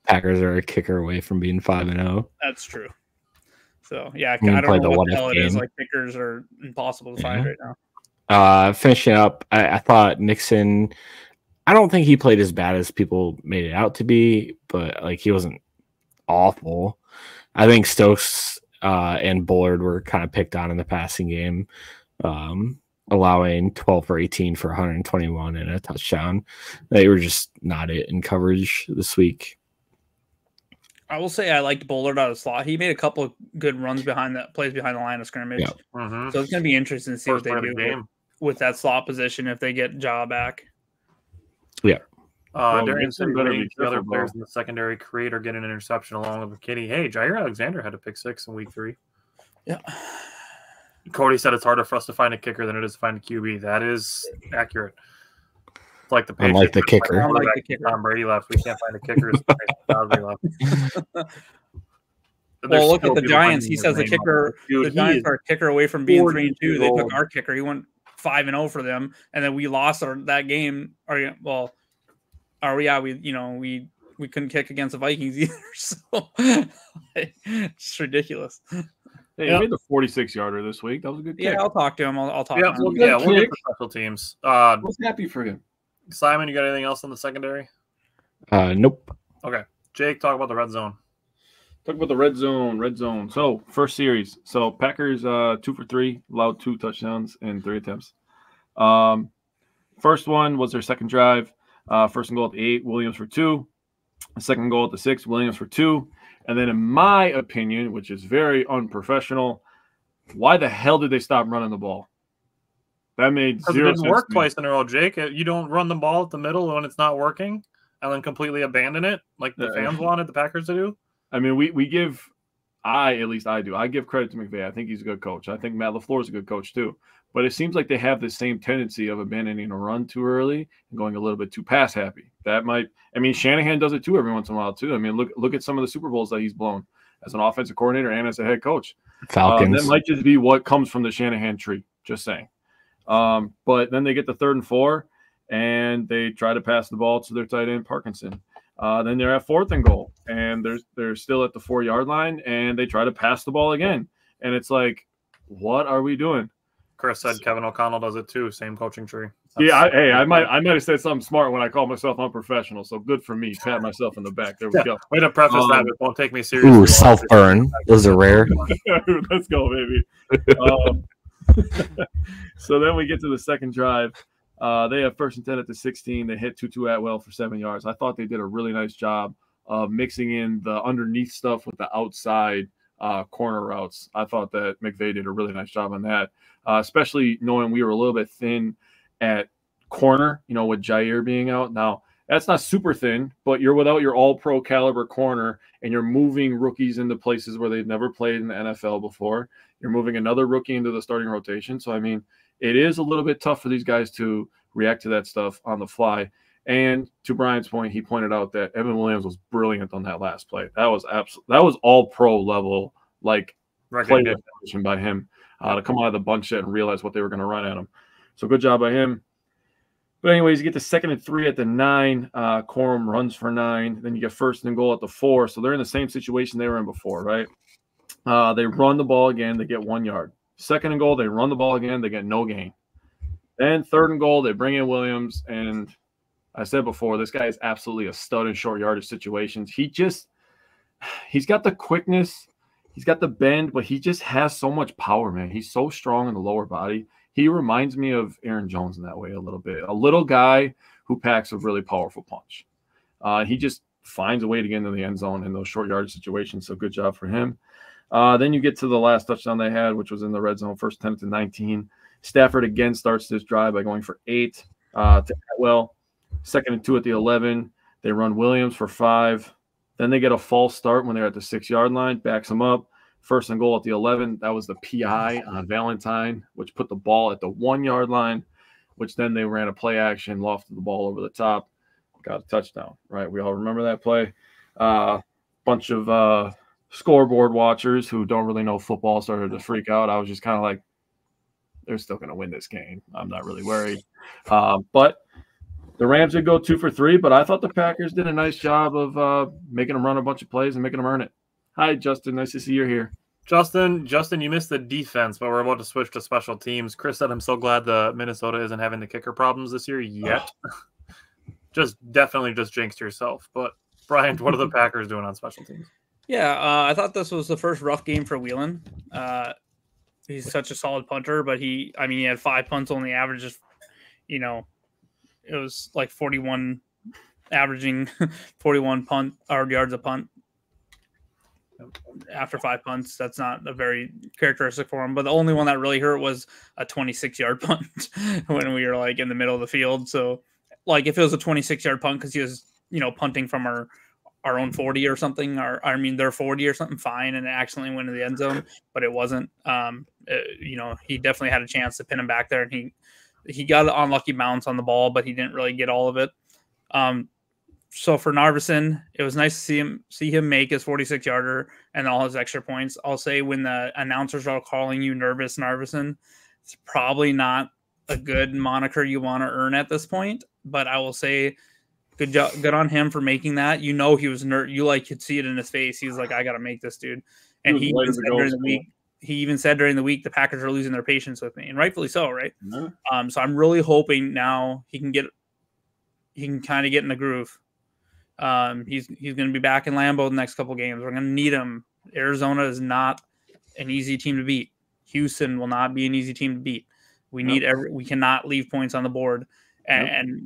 Packers are a kicker away from being 5-0. That's true. So yeah, I don't know what the hell it is. Like kickers are impossible to find right now. Finishing up, I thought Nixon. I don't think he played as bad as people made it out to be, but like he wasn't awful. I think Stokes and Bullard were kind of picked on in the passing game, allowing 12 for 18 for 121 and a touchdown. They were just not it in coverage this week. I will say I liked Bullard out of slot. He made a couple of good runs plays behind the line of scrimmage. Yeah. So it's going to be interesting to see what they do with that slot position if they get Ja back. Yeah. Darian said the other players in the secondary create or get an interception along with McKinney. Hey, Jair Alexander had a pick 6 in week 3. Yeah. Cody said it's harder for us to find a kicker than it is to find a QB. That is accurate. It's like the Patriots. Unlike the kicker. Tom Brady left. We can't find a kicker. Well, look at the Giants. He says the kicker. The Giants are a kicker away from being 3-2. They took our kicker. He went 5-0 for them, and then we lost that game. We couldn't kick against the Vikings either. So it's ridiculous. Hey, you made the 46-yarder this week. That was a good kick. Yeah, I'll talk to him. I'll talk to him. We'll get the special teams. I was happy for him. Simon, you got anything else on the secondary? Nope. Okay. Jake, talk about the red zone. Talk about the red zone. So, first series. So, Packers 2 for 3, allowed 2 touchdowns in 3 attempts. First one was their second drive. First and goal at the 8, Williams for 2. Second goal at the 6, Williams for 2. And then in my opinion, which is very unprofessional, why the hell did they stop running the ball? That made zero sense. It didn't work twice in a row, Jake. You don't run the ball at the middle when it's not working and then completely abandon it like the fans wanted the Packers to do. I mean, at least I do. I give credit to McVay. I think he's a good coach. I think Matt LaFleur is a good coach too. But it seems like they have the same tendency of abandoning a run too early and going a little bit too pass happy. Shanahan does it too every once in a while too. I mean, look at some of the Super Bowls that he's blown as an offensive coordinator and as a head coach. Falcons. That might just be what comes from the Shanahan tree. Just saying. But then they get the 3rd and 4, and they try to pass the ball to their tight end Parkinson. Then they're at 4th and goal, and they're still at the 4-yard line, and they try to pass the ball again. And it's like, what are we doing? Chris said Kevin O'Connell does it too. Same coaching tree. I might have said something smart when I called myself unprofessional. So good for me. Pat myself in the back. There we go. Way to preface that. It won't take me seriously. Ooh, self-burn. Those are rare. Let's go, baby. So then we get to the second drive. They have 1st and 10 at the 16. They hit Tutu Atwell for 7 yards. I thought they did a really nice job of mixing in the underneath stuff with the outside corner routes. I thought that McVay did a really nice job on that, especially knowing we were a little bit thin at corner, with Jair being out. Now, that's not super thin, but you're without your all-pro caliber corner, and you're moving rookies into places where they've never played in the NFL before. You're moving another rookie into the starting rotation. So, I mean, it is a little bit tough for these guys to react to that stuff on the fly. And to Brian's point, he pointed out that Evan Williams was brilliant on that last play. That was all pro level, like play recognition by him to come out of the bunch and realize what they were going to run at him. So good job by him. But anyways, you get the 2nd and 3 at the 9. Corum runs for 9. Then you get 1st and goal at the 4. So they're in the same situation they were in before, right? They run the ball again. They get 1 yard. 2nd and goal, they run the ball again. They get no gain. Then 3rd and goal, they bring in Williams. And I said before, this guy is absolutely a stud in short yardage situations. He's got the quickness. He's got the bend, but he just has so much power, man. He's so strong in the lower body. He reminds me of Aaron Jones in that way a little bit. A little guy who packs a really powerful punch. He just finds a way to get into the end zone in those short yardage situations, so good job for him. Then you get to the last touchdown they had, which was in the red zone, 1st 10 to 19. Stafford again starts this drive by going for 8 to Atwell. 2nd and 2 at the 11. They run Williams for 5. Then they get a false start when they're at the 6-yard line, backs them up. 1st and goal at the 11. That was the PI on Valentine, which put the ball at the 1-yard line, which then they ran a play action, lofted the ball over the top, got a touchdown, right? We all remember that play. bunch of scoreboard watchers who don't really know football started to freak out. I was just kind of like, they're still going to win this game. I'm not really worried. But the Rams did go 2 for 3, but I thought the Packers did a nice job of making them run a bunch of plays and making them earn it. Hi, Justin. Nice to see you're here. Justin, you missed the defense, but we're about to switch to special teams. Chris said, I'm so glad the Minnesota isn't having the kicker problems this year yet. Definitely just jinxed yourself. But, Brian, what are the Packers doing on special teams? Yeah, I thought this was the first rough game for Whelan. He's such a solid punter, but he had 5 punts, only averages, it was like 41, averaging 41 punt or yards a punt after 5 punts. That's not a very characteristic for him. But the only one that really hurt was a 26-yard punt when we were like in the middle of the field. So, like, if it was a 26-yard punt because he was, punting from our own 40 or something, or their 40 or something, fine, and it accidentally went to the end zone, but it wasn't. He definitely had a chance to pin him back there, and he got an unlucky bounce on the ball, but he didn't really get all of it. So for Narveson, it was nice to see him make his 46-yarder and all his extra points. I'll say when the announcers are calling you nervous Narveson, it's probably not a good moniker you want to earn at this point, but I will say good job, good on him for making that. He was you could see it in his face. He was like, I got to make this, dude. And he even said during the week the Packers are losing their patience with me, and rightfully so, right? Mm-hmm. So I'm really hoping now he can kind of get in the groove. He's going to be back in Lambeau the next couple games. We're going to need him. Arizona is not an easy team to beat. Houston will not be an easy team to beat. We need we cannot leave points on the board, and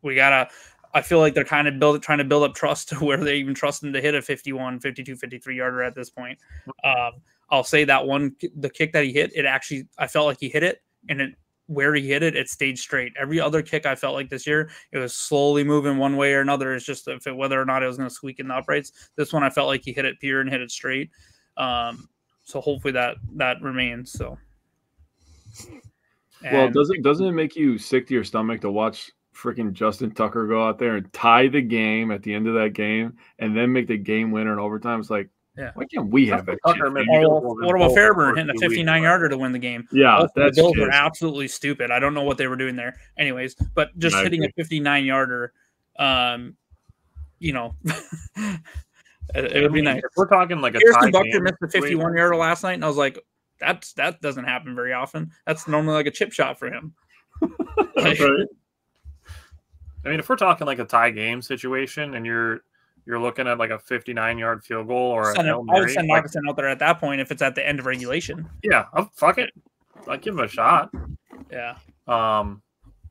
we gotta. I feel like they're kind of trying to build up trust to where they even trust him to hit a 51, 52, 53 yarder at this point. I'll say that the kick that he hit, I felt like he hit it, and where he hit it stayed straight. Every other kick I felt like this year, it was slowly moving one way or another. It's just whether or not it was going to squeak in the uprights. This one, I felt like he hit it pure and hit it straight. So hopefully that remains. So. Well, doesn't it make you sick to your stomach to watch freaking Justin Tucker go out there and tie the game at the end of that game and then make the game winner in overtime? It's like, why can't we have that? What about Fairburn hitting a 59-yarder to win the game? Yeah, the Bills were absolutely stupid. I don't know what they were doing there. Anyways, but just hitting a 59-yarder, it would be nice. If we're talking like a Pearson Buckner missed a 51-yarder last night, and I was like, that doesn't happen very often. That's normally like a chip shot for him. Right. If we're talking like a tie game situation and you're looking at like a 59-yard field goal or I would send Narveson out there at that point if it's at the end of regulation. Yeah, fuck it. I'd give him a shot. Yeah.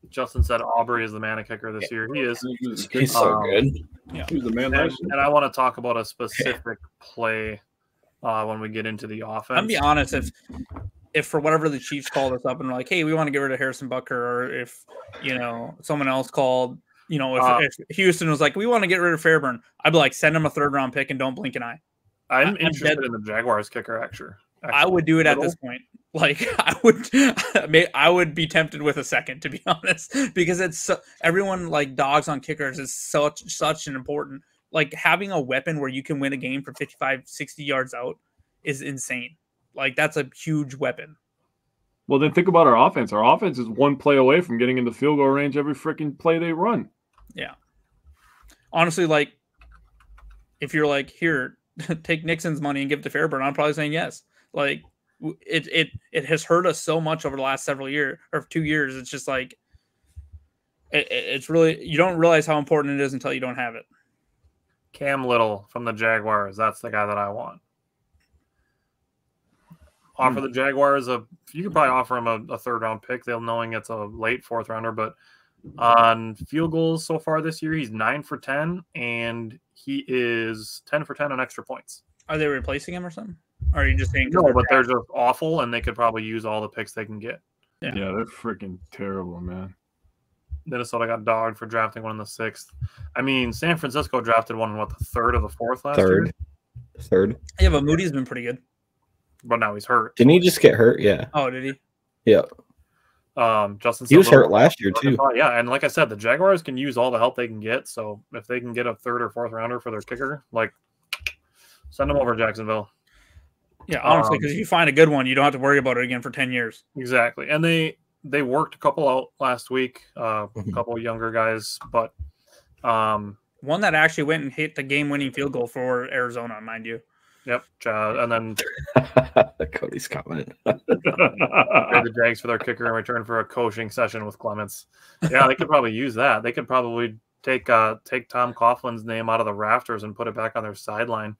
Justin said Aubrey is the mana kicker this year. He is. He's so good. Yeah. He was the man and I want to talk about a specific play when we get into the offense. I'll be honest, if for whatever the Chiefs called us up and were like, hey, we want to get rid of Harrison Butker, or if someone else called, if Houston was like, we want to get rid of Fairburn, I'd be like, send him a 3rd-round pick and don't blink an eye. I'm interested in the Jaguars kicker, actually. I would do it at this point. Like I would be tempted with a second, to be honest, because it's everyone like dogs on kickers is such an important, like having a weapon where you can win a game from 55, 60 yards out is insane. Like that's a huge weapon. Well, then think about our offense. Our offense is one play away from getting in the field goal range every freaking play they run. Yeah. Honestly, like if you're like, here, take Nixon's money and give it to Fairburn, I'm probably saying yes. Like it has hurt us so much over the last several years or 2 years. It's just like it's really, you don't realize how important it is until you don't have it. Cam Little from the Jaguars. That's the guy that I want. Offer the Jaguars you could probably offer him a 3rd-round pick. They'll knowing it's a late 4th rounder, but on field goals so far this year, he's 9 for 10, and he is 10 for 10 on extra points. Are they replacing him or something? Or are you just saying? No, but they're just awful, and they could probably use all the picks they can get. Yeah, they're freaking terrible, man. Minnesota got dogged for drafting one in the 6th. San Francisco drafted one in the 3rd or the 4th last year? Third. Yeah, but Moody's been pretty good. But now he's hurt. Didn't he just get hurt? Yeah. Oh, did he? Yeah. Justin, he was hurt last year too. Yeah, and like I said, the Jaguars can use all the help they can get. So if they can get a 3rd or 4th rounder for their kicker, like send them over to Jacksonville. Yeah, honestly, because if you find a good one, you don't have to worry about it again for 10 years. Exactly, and they worked a couple out last week, a couple younger guys, but one that actually went and hit the game-winning field goal for Arizona, mind you. Yep, and then Cody's comment. the Jags for their kicker in return for a coaching session with Clements. Yeah, they could probably use that. They could probably take Tom Coughlin's name out of the rafters and put it back on their sideline.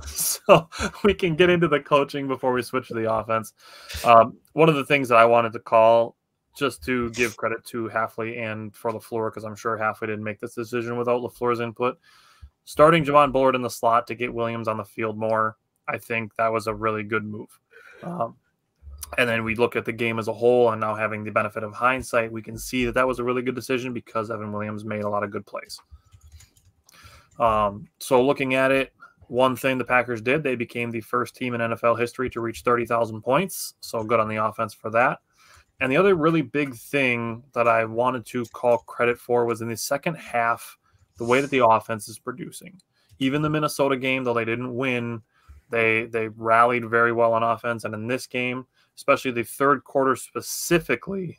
So we can get into the coaching before we switch to the offense. One of the things that I wanted to call, just to give credit to Hafley and for LaFleur, because I'm sure Hafley didn't make this decision without LaFleur's input. Starting Javon Bullard in the slot to get Williams on the field more, I think that was a really good move. And then we look at the game as a whole, and now having the benefit of hindsight, we can see that was a really good decision because Evan Williams made a lot of good plays. So looking at it, one thing the Packers did, they became the first team in NFL history to reach 30,000 points. So good on the offense for that. And the other really big thing that I wanted to call credit for was in the second half, the way that the offense is producing. Even the Minnesota game, though they didn't win, they rallied very well on offense. And in this game, especially the third quarter specifically,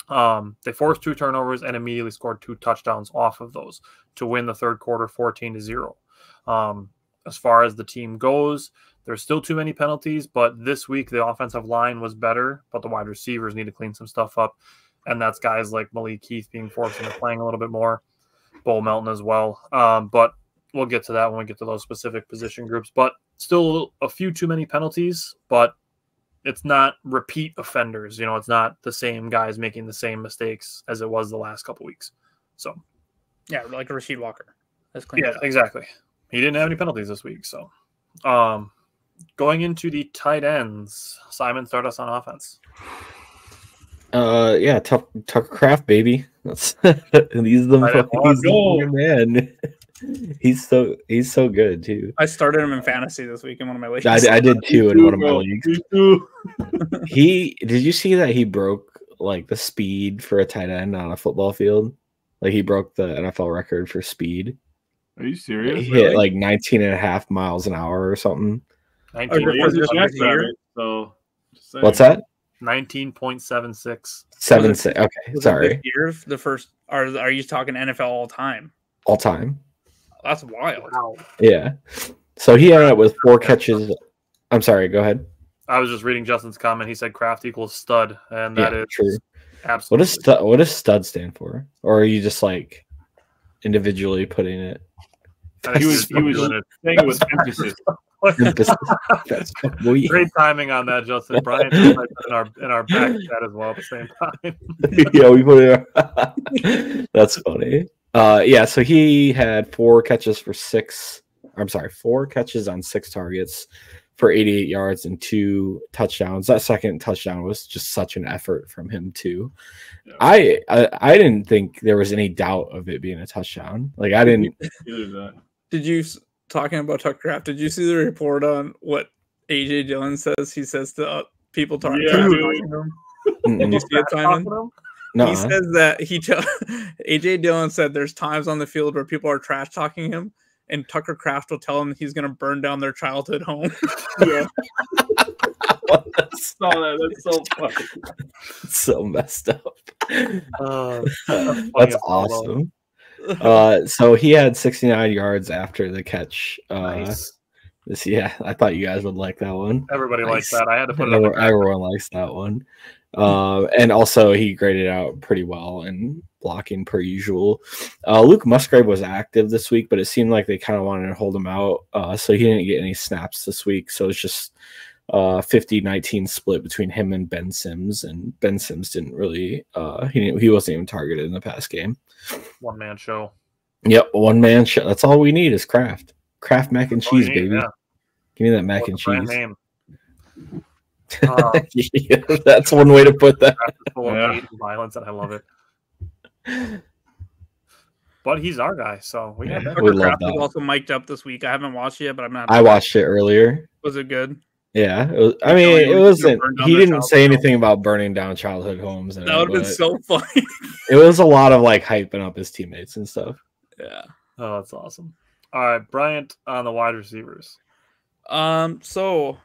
they forced 2 turnovers and immediately scored 2 touchdowns off of those to win the third quarter 14-0. As far as the team goes, there's still too many penalties, but this week the offensive line was better, but the wide receivers need to clean some stuff up. And that's guys like Malik Heath being forced into playing a little bit more, Bull Melton as well. But we'll get to that when we get to those specific position groups. But still a few too many penalties, but it's not repeat offenders. You know, it's not the same guys making the same mistakes as it was the last couple weeks. So, yeah, like Rasheed Walker. That's clean. Yeah, exactly. He didn't have any penalties this week. So, going into the tight ends, Simon, start us on offense. Yeah, Tucker Kraft, baby. He's the man. He's so good too. I started him in fantasy this week in one of my leagues. I did too in one of my leagues. Did you see that he broke like the speed for a tight end on a football field? Like he broke the NFL record for speed. Are you serious? He hit like 19.5 miles an hour or something. So what's that? 19.76. 76. Okay, sorry. Year the first. Are you talking NFL all time? All time. That's wild. Wow. Yeah. So he ended up with 4 catches. I'm sorry. Go ahead. I was just reading Justin's comment. He said Kraft equals stud, and that is true. Absolutely. What does stud stand for? Or are you just like individually putting it? He was saying it with emphasis. Great timing on that, Justin. Brian in our back chat as well at the same time. Yeah, we put it. That's funny. Yeah, so he had 4 catches on 6 targets for 88 yards and 2 touchdowns. That second touchdown was just such an effort from him too. Yeah. I didn't think there was any doubt of it being a touchdown. Like I didn't. Did you, talking about Tucker Kraft, did you see the report on what AJ Dillon says? He says to people talking to him. Did you see it, Simon? No. He says that AJ Dillon said there's times on the field where people are trash talking him, and Tucker Kraft will tell him he's going to burn down their childhood home. Yeah. That's so funny. So messed up. That's awesome. So he had 69 yards after the catch. Nice. Yeah, I thought you guys would like that one. Everybody likes that. I had to put it on. Everyone likes that one. And also he graded out pretty well in blocking per usual. Luke Musgrave was active this week, but it seemed like they kind of wanted to hold him out. So he didn't get any snaps this week. So it's just 50-19 split between him and Ben Sims, and Ben Sims didn't really he wasn't even targeted in the past game. One man show. Yep, one man show. That's all we need is Kraft mac and cheese, baby. Yeah. Give me that mac and cheese. Name. Yeah, that's one way to put that. Full of hate and violence, and I love it. But he's our guy, so we love Kraft was also mic'd up this week. I haven't watched it yet, but I'm not. I watched it earlier. Was it good? Yeah, I mean, it wasn't. He didn't say anything about burning down childhood homes. That would have been so funny. It was a lot of like hyping up his teammates and stuff. Yeah. Oh, that's awesome. All right, Bryant on the wide receivers. So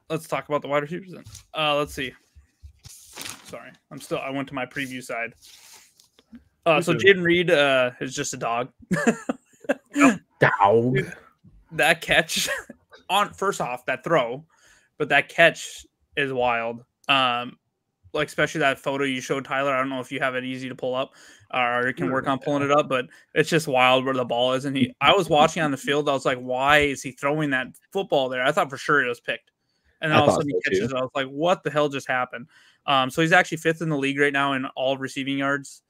let's talk about the wide receivers then. Let's see. Sorry, I went to my preview side. So Jaden Reed is just a dog. Dog. Dude, that catch first off, that throw, but that catch is wild. Like especially that photo you showed, Tyler. I don't know if you have it easy to pull up or you can work on pulling it up, but it's just wild where the ball is. And I was watching on the field. I was like, why is he throwing that football there? I thought for sure it was picked. And then all of a sudden he catches it. I was like, what the hell just happened? So he's actually 5th in the league right now in all receiving yards.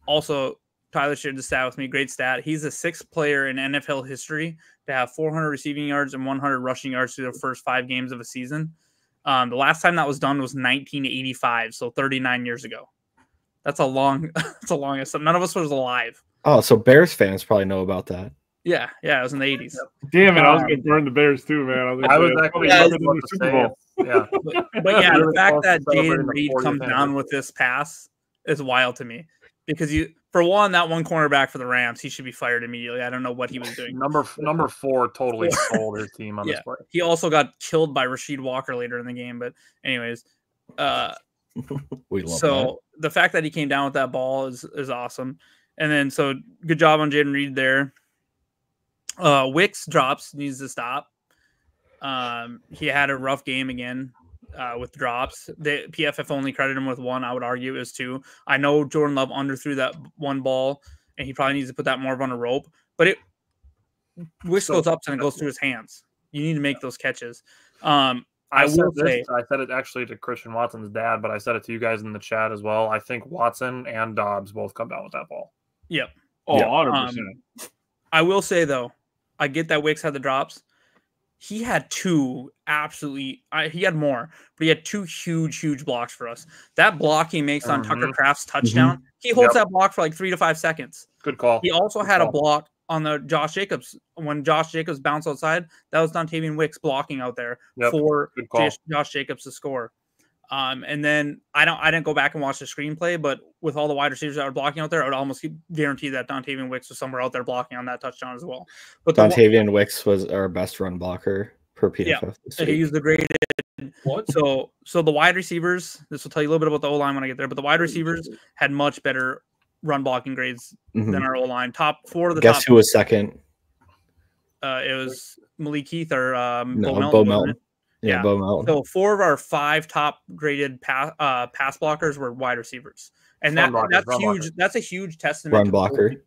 Also, Tyler shared the stat with me. Great stat. He's the 6th player in NFL history to have 400 receiving yards and 100 rushing yards through the first 5 games of a season. The last time that was done was 1985, so 39 years ago. That's a long, that's a long. None of us was alive. Oh, so Bears fans probably know about that. Yeah, it was in the 80s. Damn it, I was going to burn the Bears too, man. I was actually the Super Bowl. Yeah, but yeah, the fact that Jaden Reed comes down with this pass is wild to me because for one, that one cornerback for the Rams, he should be fired immediately. I don't know what he was doing. Number 4 totally sold his team on this play. He also got killed by Rasheed Walker later in the game, but anyways, we love so that. The fact that he came down with that ball is awesome. And then so good job on Jaden Reed there. Wicks drops, needs to stop. He had a rough game again with drops. The PFF only credited him with 1. I would argue it was 2. I know Jordan Love underthrew that one ball, and he probably needs to put that more on a rope. But Wicks goes up and it goes through his hands. You need to make those catches. I said it actually to Christian Watson's dad, but I said it to you guys in the chat as well. I think Watson and Dobbs both come down with that ball. Yep. Oh, yep. 100%. I will say, though, I get that Wicks had the drops. He had 2 absolutely he had more, but he had 2 huge blocks for us. That block he makes on Tucker Kraft's touchdown, he holds that block for like 3 to 5 seconds. Good call. He also had a block on the Josh Jacobs when Josh Jacobs bounced outside. That was Dontavian Wicks blocking out there for Josh Jacobs to score. And then I didn't go back and watch the screenplay, but with all the wide receivers that were blocking out there, I would almost guarantee that Dontavian Wicks was somewhere out there blocking on that touchdown as well. But Dontavian Wicks was our best run blocker per PFF. Yeah, he used the graded. So the wide receivers, this will tell you a little bit about the O-line when I get there, but the wide receivers had much better run blocking grades than our O-line. Top 4 of the Guess who was second? It was Malik Heath or Bo Melton. Yeah, Bo Melton. So 4 of our 5 top graded pass blockers were wide receivers, and that's huge. That's a huge testament. Run blocker.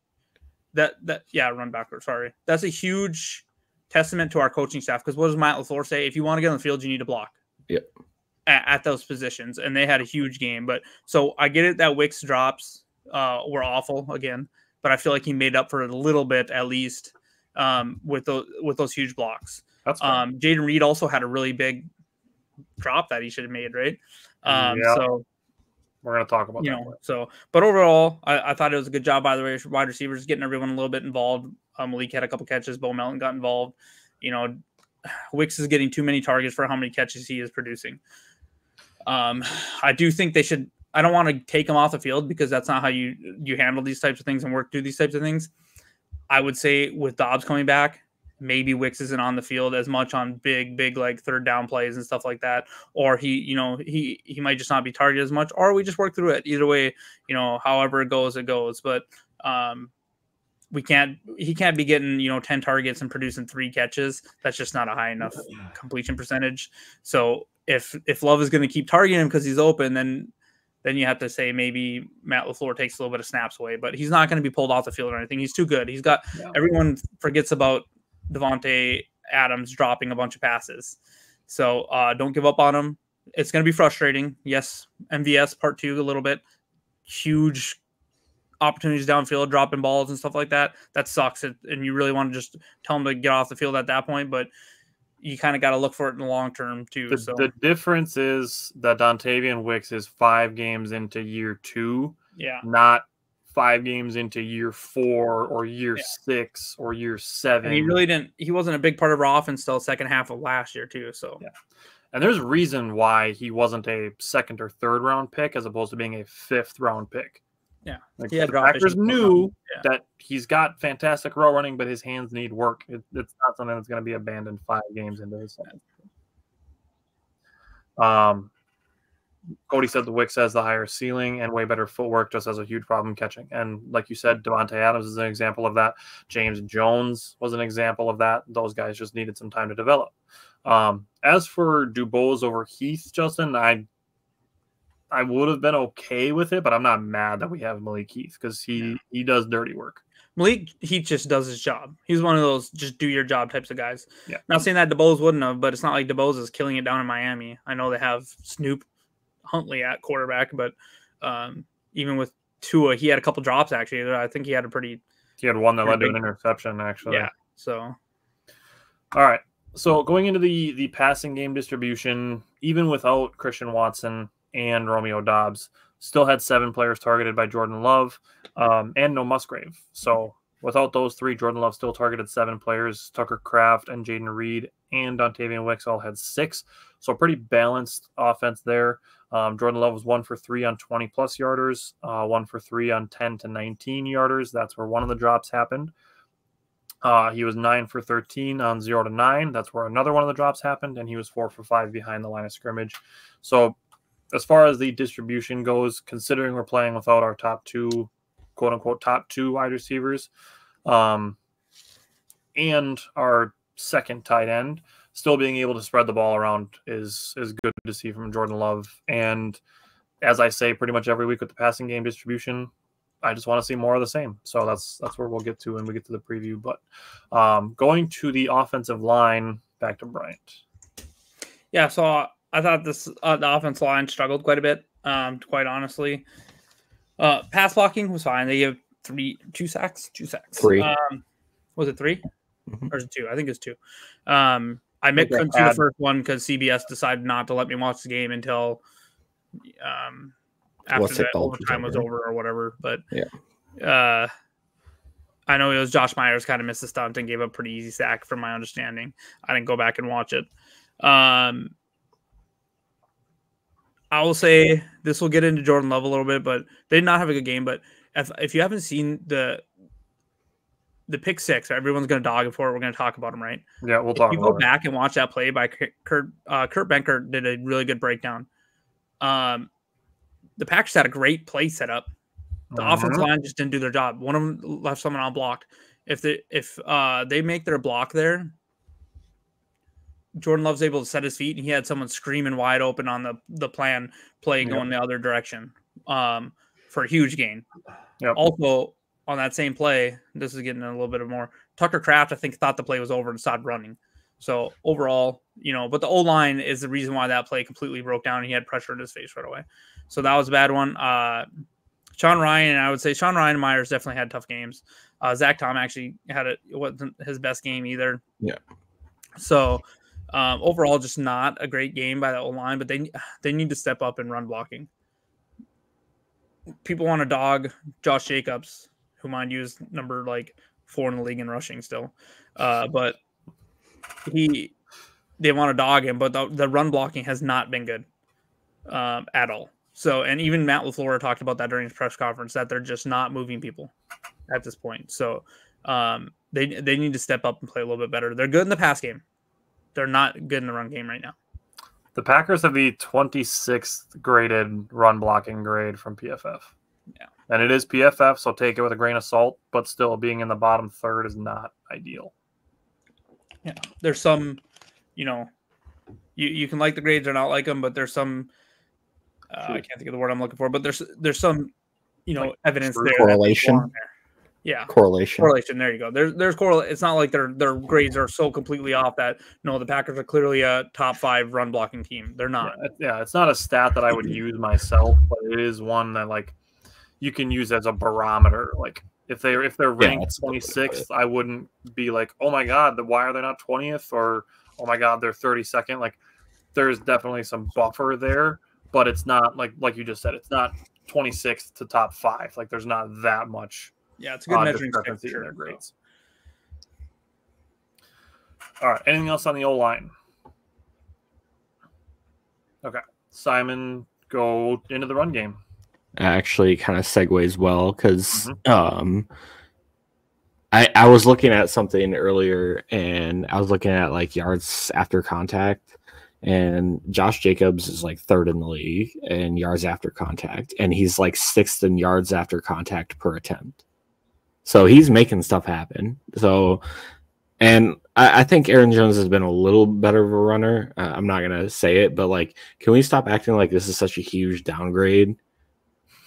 Run blocker. Sorry, that's a huge testament to our coaching staff. Because what does Matt LaFleur say? If you want to get on the field, you need to block. Yep. At those positions, and they had a huge game. But so I get it that Wicks drops were awful again, but I feel like he made up for it a little bit at least with those huge blocks. That's Jaden Reed also had a really big drop that he should have made, right? So we're going to talk about that. So, but overall, I thought it was a good job by the wide receivers, getting everyone a little bit involved. Malik had a couple catches. Bo Melton got involved. Wicks is getting too many targets for how many catches he is producing. I do think they should. I don't want to take him off the field because that's not how you handle these types of things and work through these types of things. I would say with Dobbs coming back, maybe Wicks isn't on the field as much on big like 3rd down plays and stuff like that, or he might just not be targeted as much, or we just work through it. Either way, however it goes, it goes. But he can't be getting 10 targets and producing 3 catches. That's just not a high enough completion percentage. So if Love is going to keep targeting him because he's open, then you have to say maybe Matt LaFleur takes a little bit of snaps away, but he's not going to be pulled off the field or anything. He's too good. He's got everyone forgets about Devontae Adams dropping a bunch of passes. So don't give up on him. It's going to be frustrating. Yes, MVS part 2 a little bit. Huge opportunities downfield, dropping balls and stuff like that. That sucks. And you really want to just tell him to get off the field at that point, but you kind of got to look for it in the long term too. The difference is that Dontavian Wicks is 5 games into year 2, not 5 games into year 4 or year 6 or year 7. And he wasn't a big part of our offense till second half of last year too. So yeah. And there's a reason why he wasn't a 2nd or 3rd round pick as opposed to being a 5th round pick. Yeah. Like the Packers knew that he's got fantastic route running, but his hands need work. It's not something that's going to be abandoned 5 games into his season. Cody said the Wicks has the higher ceiling and way better footwork, just has a huge problem catching. And like you said, Devontae Adams is an example of that. James Jones was an example of that. Those guys just needed some time to develop. As for Dubose over Heath, Justin, I would have been okay with it, but I'm not mad that we have Malik Heath because he does dirty work. Malik Heath just does his job. He's one of those just do your job types of guys. Yeah. Not saying that DeBose wouldn't have, but it's not like DeBose is killing it down in Miami. I know they have Snoop Huntley at quarterback, but even with Tua, he had a couple drops actually. I think he had one that led to an interception actually. Yeah. So all right. So going into the passing game distribution, even without Christian Watson and Romeo Doubs, still had 7 players targeted by Jordan Love and no Musgrave. So without those 3, Jordan Love still targeted 7 players. Tucker Kraft and Jaden Reed and Dontavian Wicks all had 6. So pretty balanced offense there. Jordan Love was 1 for 3 on 20-plus yarders, 1 for 3 on 10 to 19 yarders. That's where one of the drops happened. He was 9 for 13 on 0 to 9. That's where another one of the drops happened, and he was 4 for 5 behind the line of scrimmage. So as far as the distribution goes, considering we're playing without our top 2, quote-unquote, top 2 wide receivers, and our second tight end, still being able to spread the ball around is good to see from Jordan Love. And as I say pretty much every week with the passing game distribution, I just want to see more of the same. So that's where we'll get to when we get to the preview. But going to the offensive line, back to Bryant. Yeah, so I thought the offensive line struggled quite a bit, quite honestly. Pass blocking was fine. They gave 2 sacks. 3. Was it 3? Mm-hmm. Or is it 2? I think it's 2. I couldn't see the first one because CBS decided not to let me watch the game until after the overtime was over or whatever. But yeah, I know it was Josh Myers kind of missed the stunt and gave a pretty easy sack from my understanding. I didn't go back and watch it. I will say this will get into Jordan Love a little bit, but they did not have a good game. But if you haven't seen the pick 6, everyone's going to dog it for it. We're going to talk about them, right? Yeah, we'll talk about it. If you go back and watch that play by Kurt Benkert did a really good breakdown. The Packers had a great play set up. The offensive line just didn't do their job. One of them left someone unblocked. If they make their block there, Jordan Love's able to set his feet, and he had someone screaming wide open on the plan play going the other direction for a huge gain. Yep. Also, on that same play, this is getting a little bit of more. Tucker Kraft, I think, thought the play was over and stopped running. So overall, but the O-line is the reason why that play completely broke down, and he had pressure in his face right away. So that was a bad one. Sean Ryan, I would say Sean Ryan and Myers definitely had tough games. Zach Tom actually it wasn't his best game either. Yeah. So overall, just not a great game by the O-line, but they need to step up in run blocking. People want to dog Josh Jacobs, who mind you is number 4 in the league in rushing still. But they want to dog him, but the run blocking has not been good at all. So, and even Matt LaFleur talked about that during his press conference, that they're just not moving people at this point. So they need to step up and play a little bit better. They're good in the pass game. They're not good in the run game right now. The Packers have the 26th graded run blocking grade from PFF. Yeah. And it is PFF, so take it with a grain of salt, but still being in the bottom third is not ideal. Yeah. There's some, you can like the grades or not like them, but there's some, I can't think of the word I'm looking for, but there's some, evidence there. Correlation. Yeah. Correlation. There you go. There's correlation. It's not like their grades are so completely off that the Packers are clearly a top 5 run blocking team. They're not. Yeah. It's not a stat that I would use myself, but it is one that you can use as a barometer. If they're ranked 26th, I wouldn't be like, oh my God, why are they not 20th? Or, oh my God, they're 32nd. There's definitely some buffer there, but it's not like you just said, it's not 26th to top 5. Like, there's not that much. Yeah, it's a good measuring stick discrepancy for in their sure. grades. All right. Anything else on the O-line? Okay. Simon, go into the run game. Actually kind of segues well because I was looking at something earlier, and I was looking at like yards after contact, and Josh Jacobs is like 3rd in the league in yards after contact, and he's like 6th in yards after contact per attempt. So he's making stuff happen. So, and I think Aaron Jones has been a little better of a runner. I'm not gonna say it, but like, can we stop acting like this is such a huge downgrade,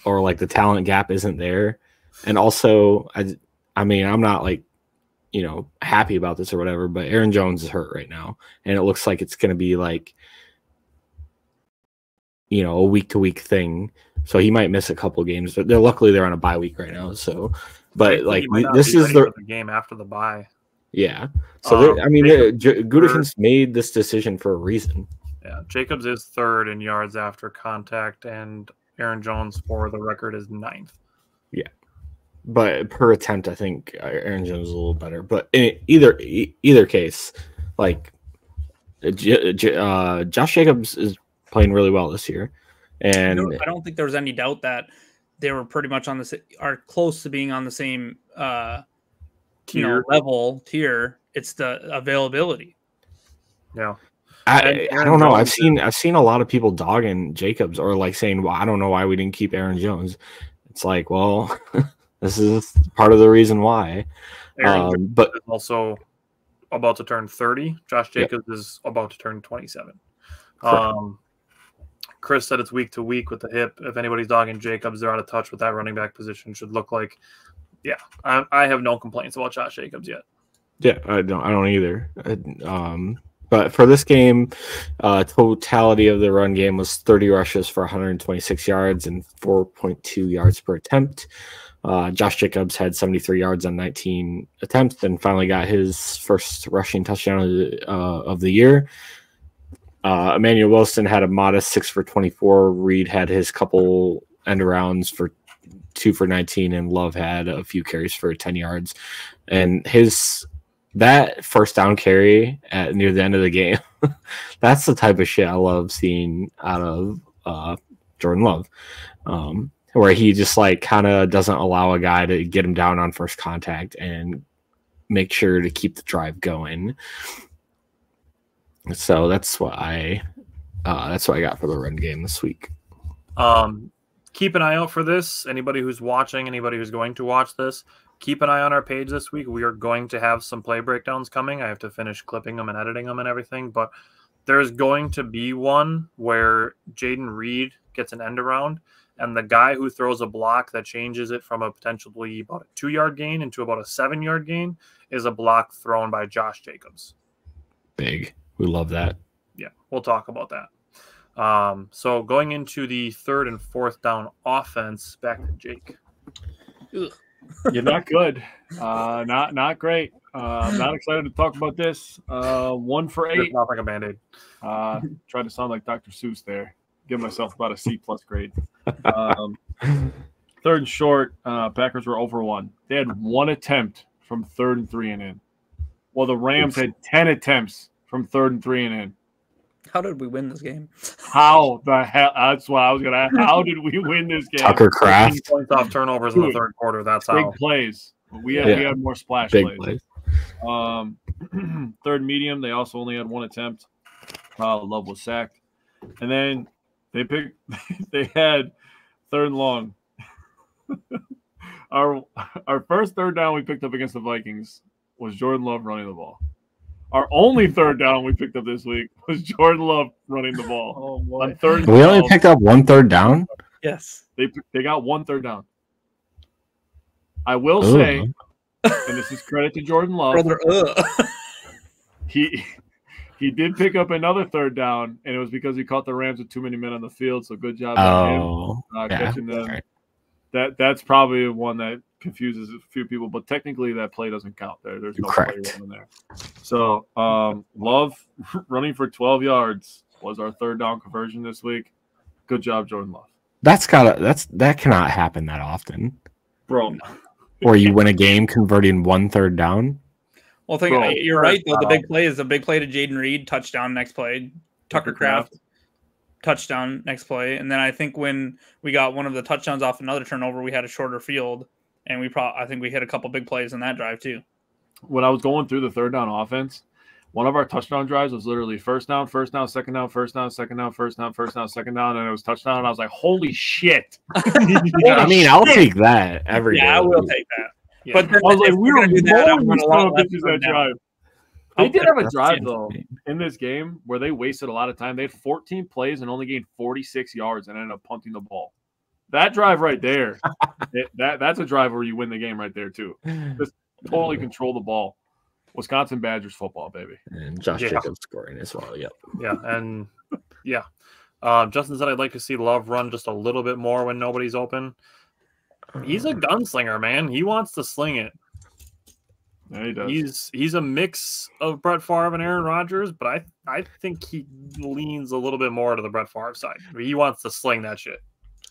or like the talent gap isn't there? And also, I mean, I'm not like, happy about this or whatever, but Aaron Jones is hurt right now, and it looks like it's going to be like, a week-to-week thing. So he might miss a couple games. But luckily they're on a bye week right now. So, but like this is the game after the bye. Yeah. So I mean, Gutekunst made this decision for a reason. Yeah, Jacobs is 3rd in yards after contact, and Aaron Jones, for the record, is 9th. Yeah. But per attempt, I think Aaron Jones is a little better. But in either case, like Josh Jacobs is playing really well this year, and I don't think there's any doubt that they were pretty much are close to being on the same tier. It's the availability. Yeah. I don't know. I've seen a lot of people dogging Jacobs, or like saying, well, I don't know why we didn't keep Aaron Jones. It's like, well, this is part of the reason why. But is also about to turn 30. Josh Jacobs is about to turn 27. Chris said it's week to week with the hip. If anybody's dogging Jacobs, they're out of touch with that running back position. Should look like, I have no complaints about Josh Jacobs yet. Yeah, I don't either. But for this game, totality of the run game was 30 rushes for 126 yards and 4.2 yards per attempt. Josh Jacobs had 73 yards on 19 attempts and finally got his first rushing touchdown of the year. Emmanuel Wilson had a modest 6 for 24. Reed had his couple end arounds for 2 for 19, and Love had a few carries for 10 yards. And that first down carry near the end of the game, that's the type of shit I love seeing out of Jordan Love, where he just like kind of doesn't allow a guy to get him down on first contact and make sure to keep the drive going. So that's what I got for the run game this week. Keep an eye out for this. Anybody who's watching, anybody who's going to watch this, keep an eye on our page this week. We are going to have some play breakdowns coming. I have to finish clipping them and editing them and everything, but there's going to be one where Jaden Reed gets an end around, and the guy who throws a block that changes it from a potentially about a 2-yard gain into about a 7-yard gain is a block thrown by Josh Jacobs. Big. We love that. Yeah, we'll talk about that. So going into the 3rd and 4th down offense, back to Jake. You're not good. Not great. I'm not excited to talk about this. 1 for 8. Not like a Band-Aid. Tried to sound like Dr. Seuss there. Give myself about a C+ grade. 3rd and short. Packers were over 1. They had 1 attempt from 3rd and 3 and in. Well, the Rams had 10 attempts from 3rd and 3 and in. How did we win this game? How the hell? That's what I was going to ask. How did we win this game? Tucker Kraft. Points off turnovers in the 3rd quarter. That's big how. plays. We had more splash big plays. 3rd medium, they also only had 1 attempt. Love was sacked. And then they had 3rd and long. Our first 3rd down we picked up against the Vikings was Jordan Love running the ball. Our only 3rd down we picked up this week was Jordan Love running the ball. On 3rd we only picked up 1 3rd down? Yes. They got 1 3rd down. I will say, and this is credit to Jordan Love. He did pick up another 3rd down, and it was because he caught the Rams with too many men on the field. So good job on him catching them. Right. That's probably one that confuses a few people, but technically that play doesn't count there. There's no play in there. So Love running for 12 yards was our 3rd down conversion this week. Good job, Jordan Love. that cannot happen that often. Bro. Or you win a game converting 1/3 down. Well, you're right though. The big play is a big play to Jaden Reed, touchdown next play. Tucker Kraft, touchdown next play. And then I think when we got one of the touchdowns off another turnover, we had a shorter field, and I think we hit a couple big plays in that drive too. When I was going through the third down offense, one of our touchdown drives was literally first down, second down, first down, second down, second down, and it was touchdown. And I was like, holy shit. I mean, I'll take that every day. Yeah, I will take that. Yeah. But then I was like, we were doing that drive. They did have a drive, though, in this game where they wasted a lot of time. They had 14 plays and only gained 46 yards and ended up punting the ball. That drive right there, that's a drive where you win the game right there, too. Just totally control the ball. Wisconsin Badgers football, baby. And Josh Jacobs scoring as well. Yep. Yeah. And yeah. Justin said I'd like to see Love run just a little bit more when nobody's open. He's a gunslinger, man. He wants to sling it. Yeah, he does. He's a mix of Brett Favre and Aaron Rodgers, but I think he leans a little bit more to the Brett Favre side. He wants to sling that shit.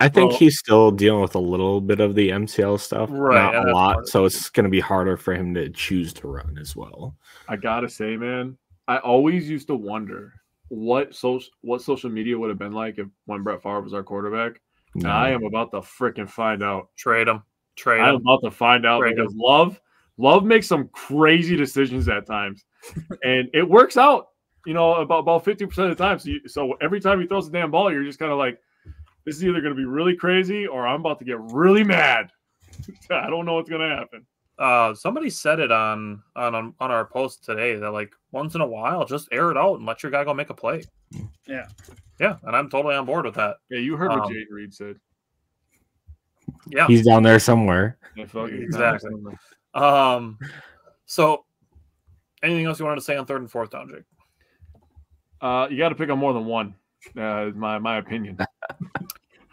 I think he's still dealing with a little bit of the MCL stuff, right? Not a lot, so it's going to be harder for him to choose to run as well. I gotta say, man, I always used to wonder what social media would have been like when Brett Favre was our quarterback. No. And I am about to freaking find out. Trade him. I'm about to find out because Love makes some crazy decisions at times, and it works out. You know, about 50% of the time. So every time he throws the damn ball, you're just kind of like, this is either going to be really crazy or I'm about to get really mad. I don't know what's going to happen. Somebody said it on our post today that like once in a while, just air it out and let your guy go make a play. Yeah. Yeah. And I'm totally on board with that. Yeah. You heard what Jaden Reed said. Yeah. He's down there somewhere. Exactly. So anything else you wanted to say on third and fourth down, Jake? You got to pick on more than one. Is my opinion.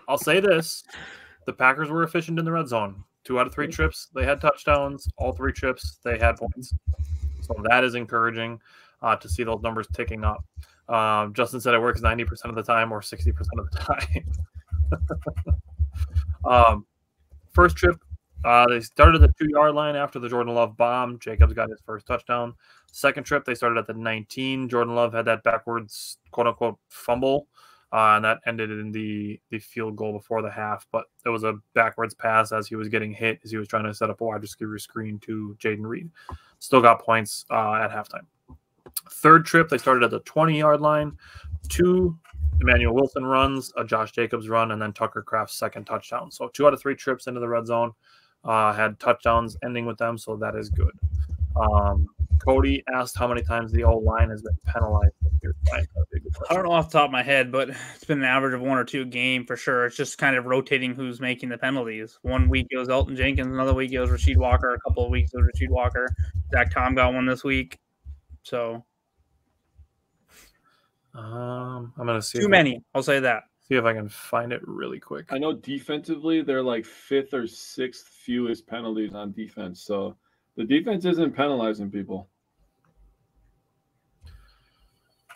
I'll say this: the Packers were efficient in the red zone. 2 out of 3 trips, they had touchdowns. All 3 trips, they had points. So that is encouraging to see those numbers ticking up. Justin said it works 90% of the time or 60% of the time. First trip, they started at the 2-yard line after the Jordan Love bomb. Jacobs got his first touchdown. Second trip, they started at the 19. Jordan Love had that backwards, quote-unquote, fumble, and that ended in the field goal before the half. But it was a backwards pass as he was getting hit, as he was trying to set up a wide receiver screen to Jaden Reed. Still got points at halftime. Third trip, they started at the 20-yard line. 2 Emmanuel Wilson runs, a Josh Jacobs run, and then Tucker Kraft's second touchdown. So 2 out of 3 trips into the red zone had touchdowns ending with them, so that is good. Cody asked how many times the O-line has been penalized. I don't know off the top of my head, but it's been an average of 1 or 2 a game for sure. It's just kind of rotating who's making the penalties. 1 week it was Elton Jenkins, another week it was Rasheed Walker, a couple of weeks it was Rasheed Walker. Zach Tom got one this week. So I'm gonna see too many. I'll say that. See if I can find it really quick. I know defensively they're like 5th or 6th fewest penalties on defense. So the defense isn't penalizing people.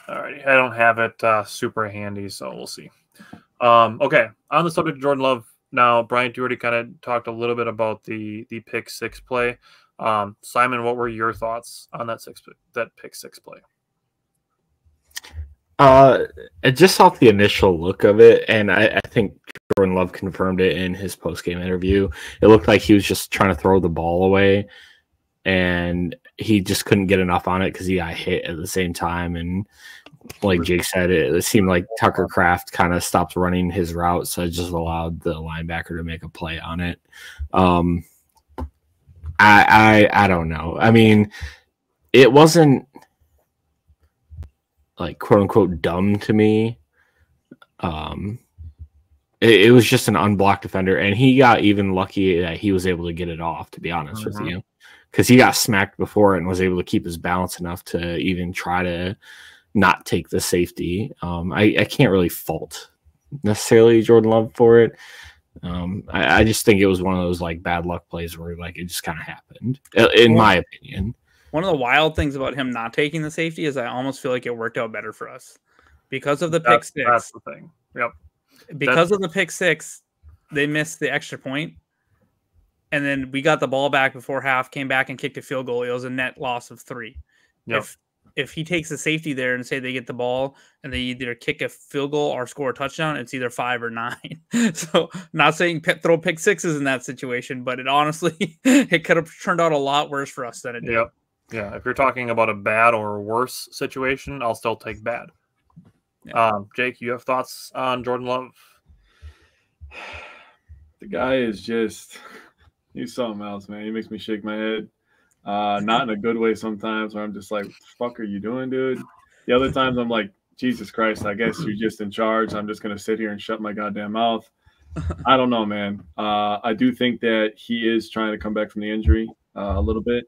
Alrighty, I don't have it super handy, so we'll see. Okay, on the subject of Jordan Love now, Bryant, you already kind of talked a little bit about the pick 6 play. Simon, what were your thoughts on that pick 6 play? Just off the initial look of it, and I think Jordan Love confirmed it in his post-game interview. It looked like he was just trying to throw the ball away, and he just couldn't get enough on it because he got hit at the same time. And like Jake said, it seemed like Tucker Kraft kind of stopped running his route, so it just allowed the linebacker to make a play on it. I don't know. I mean, it wasn't like quote unquote dumb to me. It was just an unblocked defender, and he got even lucky that he was able to get it off, to be honest with you, because he got smacked before and was able to keep his balance enough to even try to not take the safety. I can't really fault necessarily Jordan Love for it. I just think it was one of those like bad luck plays where like it just kind of happened, in my opinion. One of the wild things about him not taking the safety is I almost feel like it worked out better for us because of the pick 6. That's the thing. Yep. Because of the pick six, they missed the extra point. And then we got the ball back before half, came back and kicked a field goal. It was a net loss of 3. Yep. If he takes the safety there and say they get the ball and they either kick a field goal or score a touchdown, it's either 5 or 9. So not saying throw pick sixes in that situation, but it honestly, it could have turned out a lot worse for us than it did. Yep. Yeah. If you're talking about a bad or worse situation, I'll still take bad. Yeah. Jake, you have thoughts on Jordan Love? The guy is just... He's something else, man. He makes me shake my head. Not in a good way sometimes, where I'm just like, what the fuck are you doing, dude? The other times I'm like, Jesus Christ, I guess you're just in charge. I'm just going to sit here and shut my goddamn mouth. I don't know, man. I do think that he is trying to come back from the injury a little bit.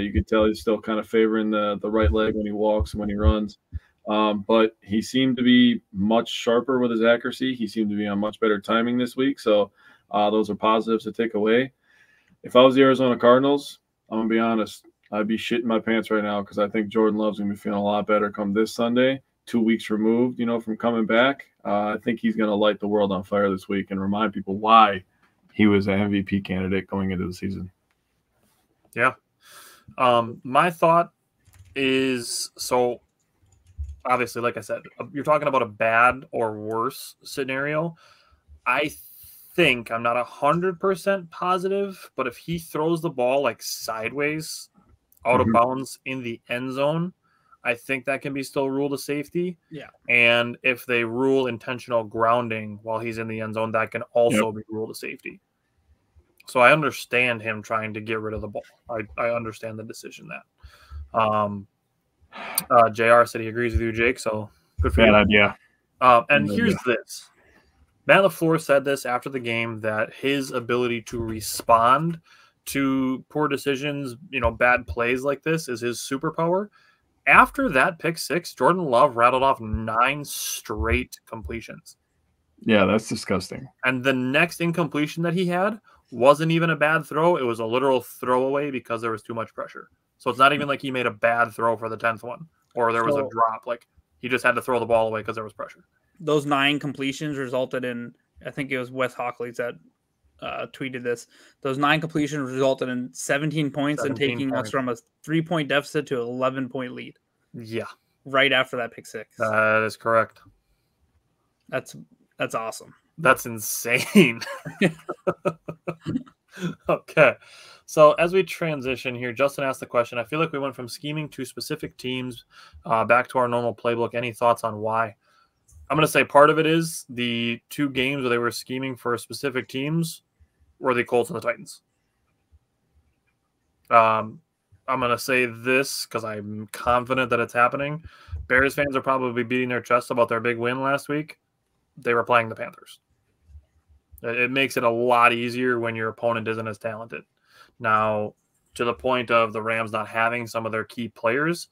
You could tell he's still kind of favoring the right leg when he walks and when he runs. But he seemed to be much sharper with his accuracy. He seemed to be on much better timing this week. So those are positives to take away. If I was the Arizona Cardinals, I'm going to be honest, I'd be shitting my pants right now because I think Jordan Love's going to be feeling a lot better come this Sunday, 2 weeks removed, from coming back. I think he's going to light the world on fire this week and remind people why he was an MVP candidate going into the season. Yeah. My thought is, so obviously, like I said, you're talking about a bad or worse scenario. I think I'm not 100% positive, but if he throws the ball like sideways out of bounds in the end zone, I think that can be still ruled a safety. Yeah. And if they rule intentional grounding while he's in the end zone, that can also be ruled a safety. So I understand him trying to get rid of the ball. I understand the decision that. JR said he agrees with you, Jake. So good for you. Bad idea. And here's this. Matt LaFleur said this after the game, that his ability to respond to poor decisions, bad plays like this, is his superpower. After that pick six, Jordan Love rattled off 9 straight completions. Yeah, that's disgusting. And the next incompletion that he had wasn't even a bad throw. It was a literal throwaway because there was too much pressure. So it's not even like he made a bad throw for the 10th one or there was a drop. Like, he just had to throw the ball away because there was pressure. Those 9 completions resulted in, I think it was Wes Hockley that tweeted this. Those 9 completions resulted in 17 points and taking us from a 3-point deficit to an 11-point lead. Yeah. Right after that pick six. That is correct. That's awesome. That's insane. Okay. So as we transition here, Justin asked the question, I feel like we went from scheming to specific teams back to our normal playbook. Any thoughts on why? I'm going to say part of it is the 2 games where they were scheming for specific teams were the Colts and the Titans. I'm going to say this because I'm confident that it's happening. Bears fans are probably beating their chests about their big win last week. They were playing the Panthers. It makes it a lot easier when your opponent isn't as talented. Now, to the point of the Rams not having some of their key players,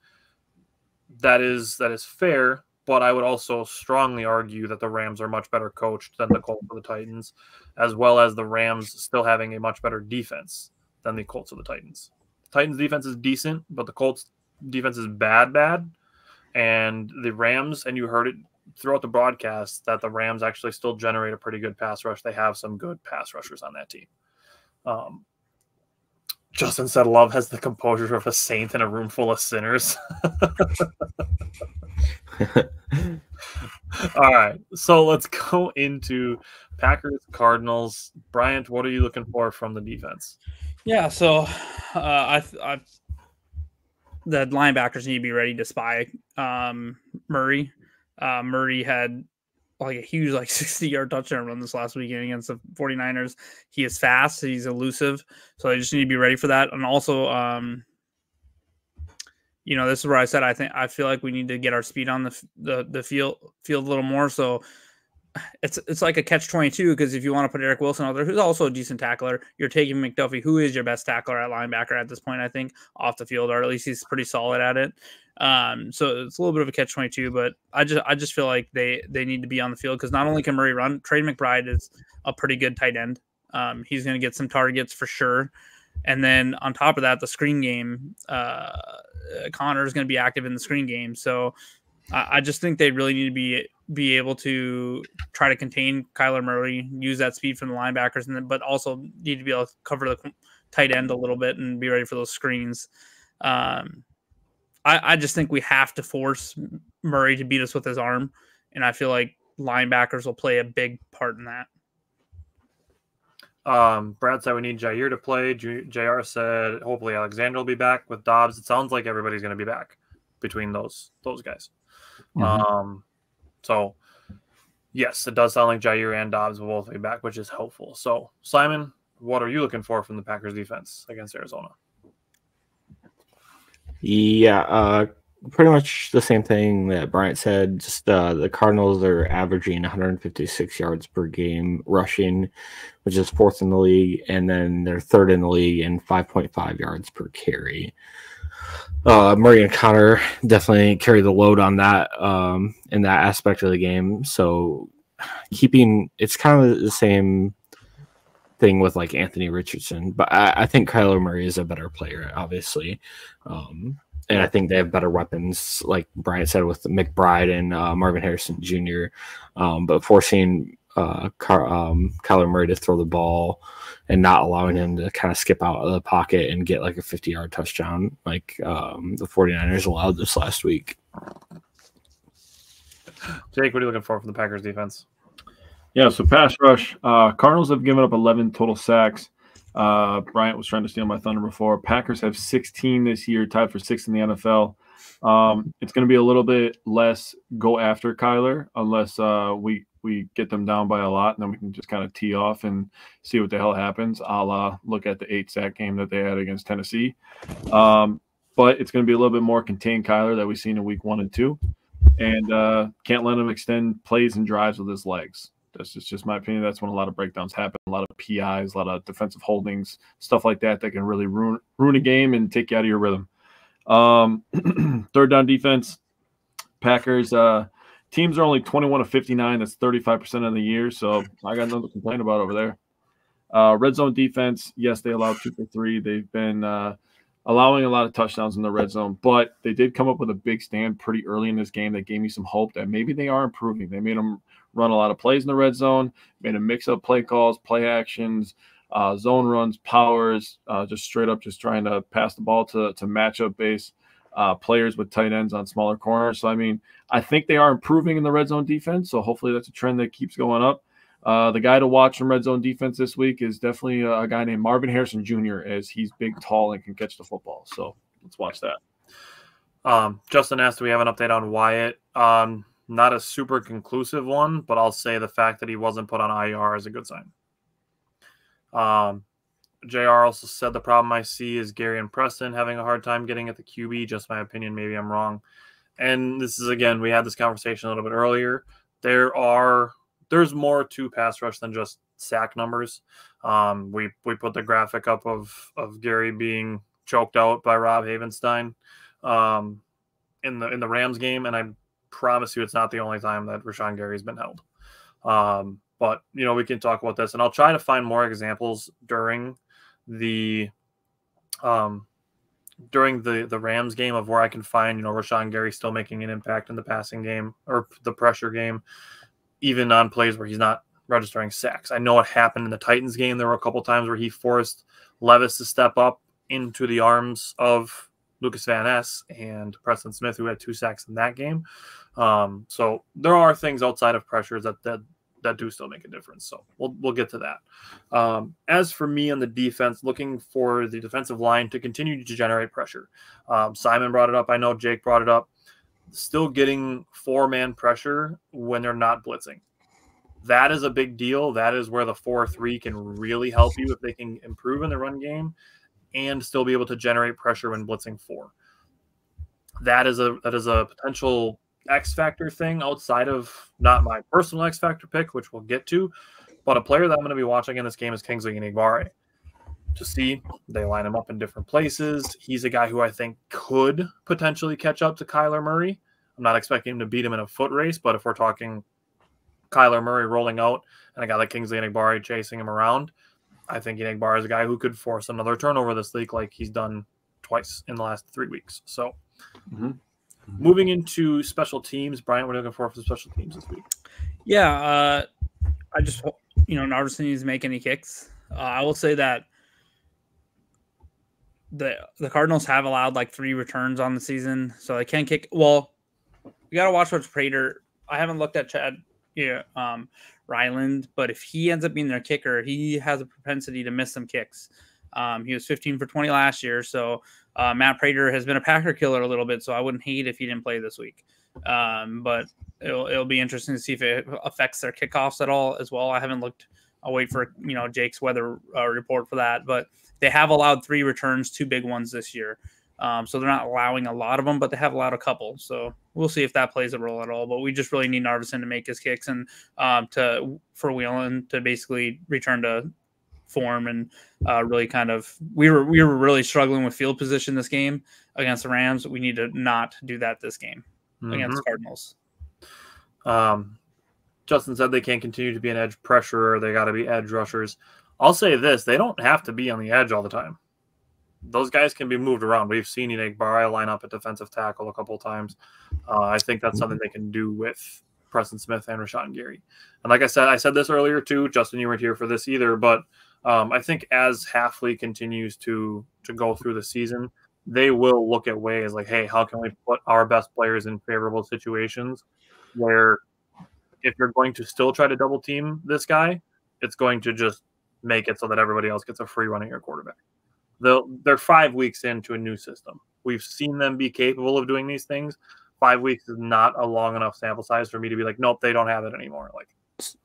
that is fair. But I would also strongly argue that the Rams are much better coached than the Colts or the Titans, as well as the Rams still having a much better defense than the Colts or the Titans. The Titans' defense is decent, but the Colts' defense is bad. And the Rams, and you heard it throughout the broadcast, that the Rams actually still generate a pretty good pass rush. They have some good pass rushers on that team. Justin said Love has the composure of a saint in a room full of sinners. All right, so let's go into Packers Cardinals. Bryant, what are you looking for from the defense? Yeah, so the linebackers need to be ready to spy Murray. Murray had like a huge 60-yard touchdown run this last weekend against the 49ers. He is fast, he's elusive, so they just need to be ready for that. And also this is where I said I feel like we need to get our speed on the field a little more. So it's like a catch-22, because if you want to put Eric Wilson out there, who's also a decent tackler, you're taking McDuffie, who is your best tackler at linebacker at this point, I think, off the field, or at least he's pretty solid at it. So it's a little bit of a catch-22, but I just feel like they need to be on the field, because not only can Murray run, Trey McBride is a pretty good tight end. He's going to get some targets for sure. And then on top of that, the screen game, Connor is going to be active in the screen game. So I just think they really need to be be able to try to contain Kyler Murray, use that speed from the linebackers, but also need to be able to cover the tight end a little bit and be ready for those screens. I just think we have to force Murray to beat us with his arm, and I feel like linebackers will play a big part in that. Brad said we need Jair to play. JR said hopefully Alexander will be back with Dobbs. It sounds like everybody's going to be back between those guys. So yes, it does sound like Jair and Dobbs will both be back, which is helpful. So Simon, what are you looking for from the Packers defense against Arizona? Yeah, pretty much the same thing that Bryant said. Just the Cardinals are averaging 156 yards per game rushing, which is 4th in the league, and then they're 3rd in the league in 5.5 yards per carry. Murray and Connor definitely carry the load on that in that aspect of the game. So it's kind of the same thing with like Anthony Richardson, but I think Kyler Murray is a better player, obviously. And I think they have better weapons, like Brian said, with McBride and Marvin Harrison Jr. But forcing Kyler Murray to throw the ball and not allowing him to kind of skip out of the pocket and get like a 50-yard touchdown like the 49ers allowed this last week. Jake, what are you looking for from the Packers defense? Yeah, so pass rush. Cardinals have given up 11 total sacks. Bryant was trying to steal my thunder before. Packers have 16 this year, tied for 6th in the NFL. It's going to be a little bit less go after Kyler unless we get them down by a lot, and then we can just kind of tee off and see what the hell happens, a la look at the 8-sack game that they had against Tennessee. But it's going to be a little bit more contained Kyler that we've seen in week 1 and 2, and can't let him extend plays and drives with his legs. That's just my opinion. That's when a lot of breakdowns happen, a lot of PIs, a lot of defensive holdings, stuff like that can really ruin a game and take you out of your rhythm. 3rd down defense, Packers teams are only 21 of 59. That's 35% of the year, so I got nothing to complain about over there. Red zone defense, yes, they allowed 2 for 3. They've been allowing a lot of touchdowns in the red zone, but they did come up with a big stand pretty early in this game that gave me some hope that maybe they are improving. They made them run a lot of plays in the red zone, made them mix up play calls, play actions, zone runs, powers, just straight up just trying to pass the ball to matchup base players with tight ends on smaller corners. So, I mean, I think they are improving in the red zone defense, so hopefully that's a trend that keeps going up. The guy to watch in red zone defense this week is definitely a guy named Marvin Harrison Jr., as he's big, tall, and can catch the football. So let's watch that. Justin asked, do we have an update on Wyatt? Not a super conclusive one, but I'll say the fact that he wasn't put on IR is a good sign. JR also said the problem I see is Gary and Preston having a hard time getting at the QB. Just my opinion. Maybe I'm wrong. And this is, again, we had this conversation a little bit earlier. There's more to pass rush than just sack numbers. We put the graphic up of Gary being choked out by Rob Havenstein in the Rams game, and I promise you it's not the only time that Rashawn Gary's been held. But we can talk about this, and I'll try to find more examples during the Rams game of where I can find Rashawn Gary still making an impact in the passing game or the pressure game, even on plays where he's not registering sacks. I know it happened in the Titans game. There were a couple times where he forced Levis to step up into the arms of Lucas Van Ness and Preston Smith, who had 2 sacks in that game. So there are things outside of pressures that do still make a difference. So we'll get to that. As for me on the defense, looking for the defensive line to continue to generate pressure. Simon brought it up. I know Jake brought it up. Still getting 4-man pressure when they're not blitzing. That is a big deal. That is where the 4-3 can really help you if they can improve in the run game and still be able to generate pressure when blitzing 4. That is a potential X factor thing outside of not my personal X factor pick, which we'll get to, but a player that I'm going to be watching in this game is Kingsley Enagbare. To see, they line him up in different places. He's a guy who I think could potentially catch up to Kyler Murray. I'm not expecting him to beat him in a foot race, but if we're talking Kyler Murray rolling out and a guy like Kingsley Enagbare chasing him around, I think Enagbare is a guy who could force another turnover this week like he's done twice in the last 3 weeks. So Moving into special teams, Brian, what are you looking for special teams this week? Yeah, I just Narvison needs to make any kicks. I will say that the Cardinals have allowed like 3 returns on the season, so they can kick. Well, we got to watch what's Prater. I haven't looked at Chad Ryland, but if he ends up being their kicker, he has a propensity to miss some kicks. He was 15 for 20 last year, so Matt Prater has been a Packer killer a little bit, so I wouldn't hate if he didn't play this week. But it'll be interesting to see if it affects their kickoffs at all as well. I haven't looked. I'll wait for Jake's weather report for that, but they have allowed 3 returns, 2 big ones this year. So they're not allowing a lot of them, but they have allowed a couple. So we'll see if that plays a role at all. But we just really need Narvison to make his kicks and for Whelan to basically return to form and really kind of we were really struggling with field position this game against the Rams. We need to not do that this game against Cardinals. Justin said they can't continue to be an edge pressurer. They got to be edge rushers. I'll say this: they don't have to be on the edge all the time. Those guys can be moved around. We've seen Inegbari line up at defensive tackle a couple of times. I think that's something they can do with Preston Smith and Rashawn Gary. And like I said this earlier too. Justin, you weren't here for this either, but I think as Hafley continues to go through the season, they will look at ways like, hey, how can we put our best players in favorable situations where if you're going to still try to double team this guy, it's going to just make it so that everybody else gets a free run at your quarterback. They're 5 weeks into a new system. We've seen them be capable of doing these things. 5 weeks is not a long enough sample size for me to be like, nope, they don't have it anymore. Like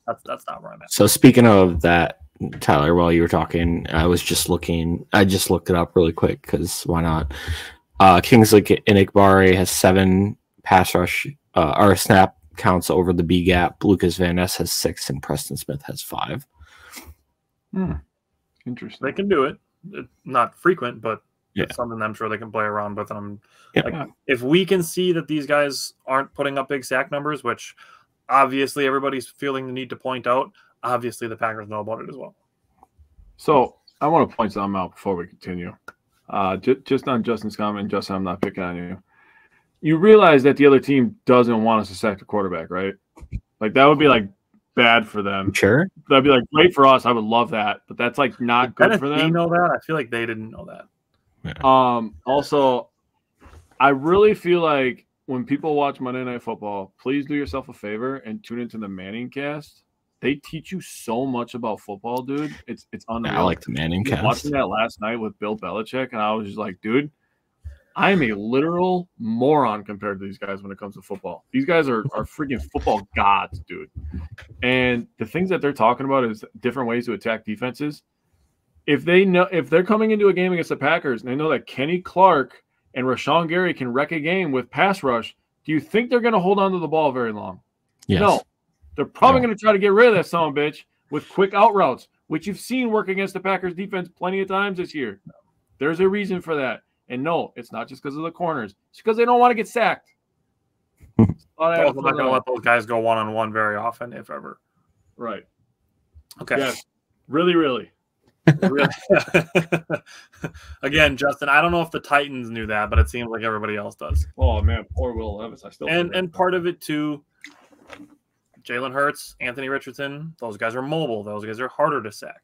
that's not where I'm at. So speaking of that, Tyler, while you were talking, I just looked it up really quick because why not? Kingsley Inegbari has 7 pass rush or snap counts over the B gap. Lucas Van Ness has 6 and Preston Smith has 5. Interesting. They can do it. It's not frequent, but it's something I'm sure they can play around with. And if we can see that these guys aren't putting up big sack numbers, which obviously everybody's feeling the need to point out, obviously the Packers know about it as well. So I want to point something out before we continue. Just on Justin's comment, Justin, I'm not picking on you. You realize that the other team doesn't want us to sack the quarterback, right? Like that would be like bad for them. Sure. That'd be like great for us. I would love that, but that's like not good for them. You know that? I feel like they didn't know that. Yeah. Also, I really feel like when people watch Monday Night Football, please do yourself a favor and tune into the Manning cast. They teach you so much about football, dude. It's unreal. I like the Manning cast. Watching that last night with Bill Belichick, and I was just like, dude, I am a literal moron compared to these guys when it comes to football. These guys are freaking football gods, dude. And the things that they're talking about is different ways to attack defenses. If they're coming into a game against the Packers and they know that Kenny Clark and Rashawn Gary can wreck a game with pass rush, do you think they're going to hold on to the ball very long? Yes. No. They're probably going to try to get rid of that son of a bitch with quick out routes, which you've seen work against the Packers defense plenty of times this year. There's a reason for that. And no, it's not just because of the corners. It's because they don't want to get sacked. I'm not going to let those guys go one-on-one very often, if ever. Right. Okay. Yes. Really, really. Again, Justin, I don't know if the Titans knew that, but it seems like everybody else does. Oh, man. Poor Will Levis. And part of it, too, Jalen Hurts, Anthony Richardson, those guys are mobile. Those guys are harder to sack.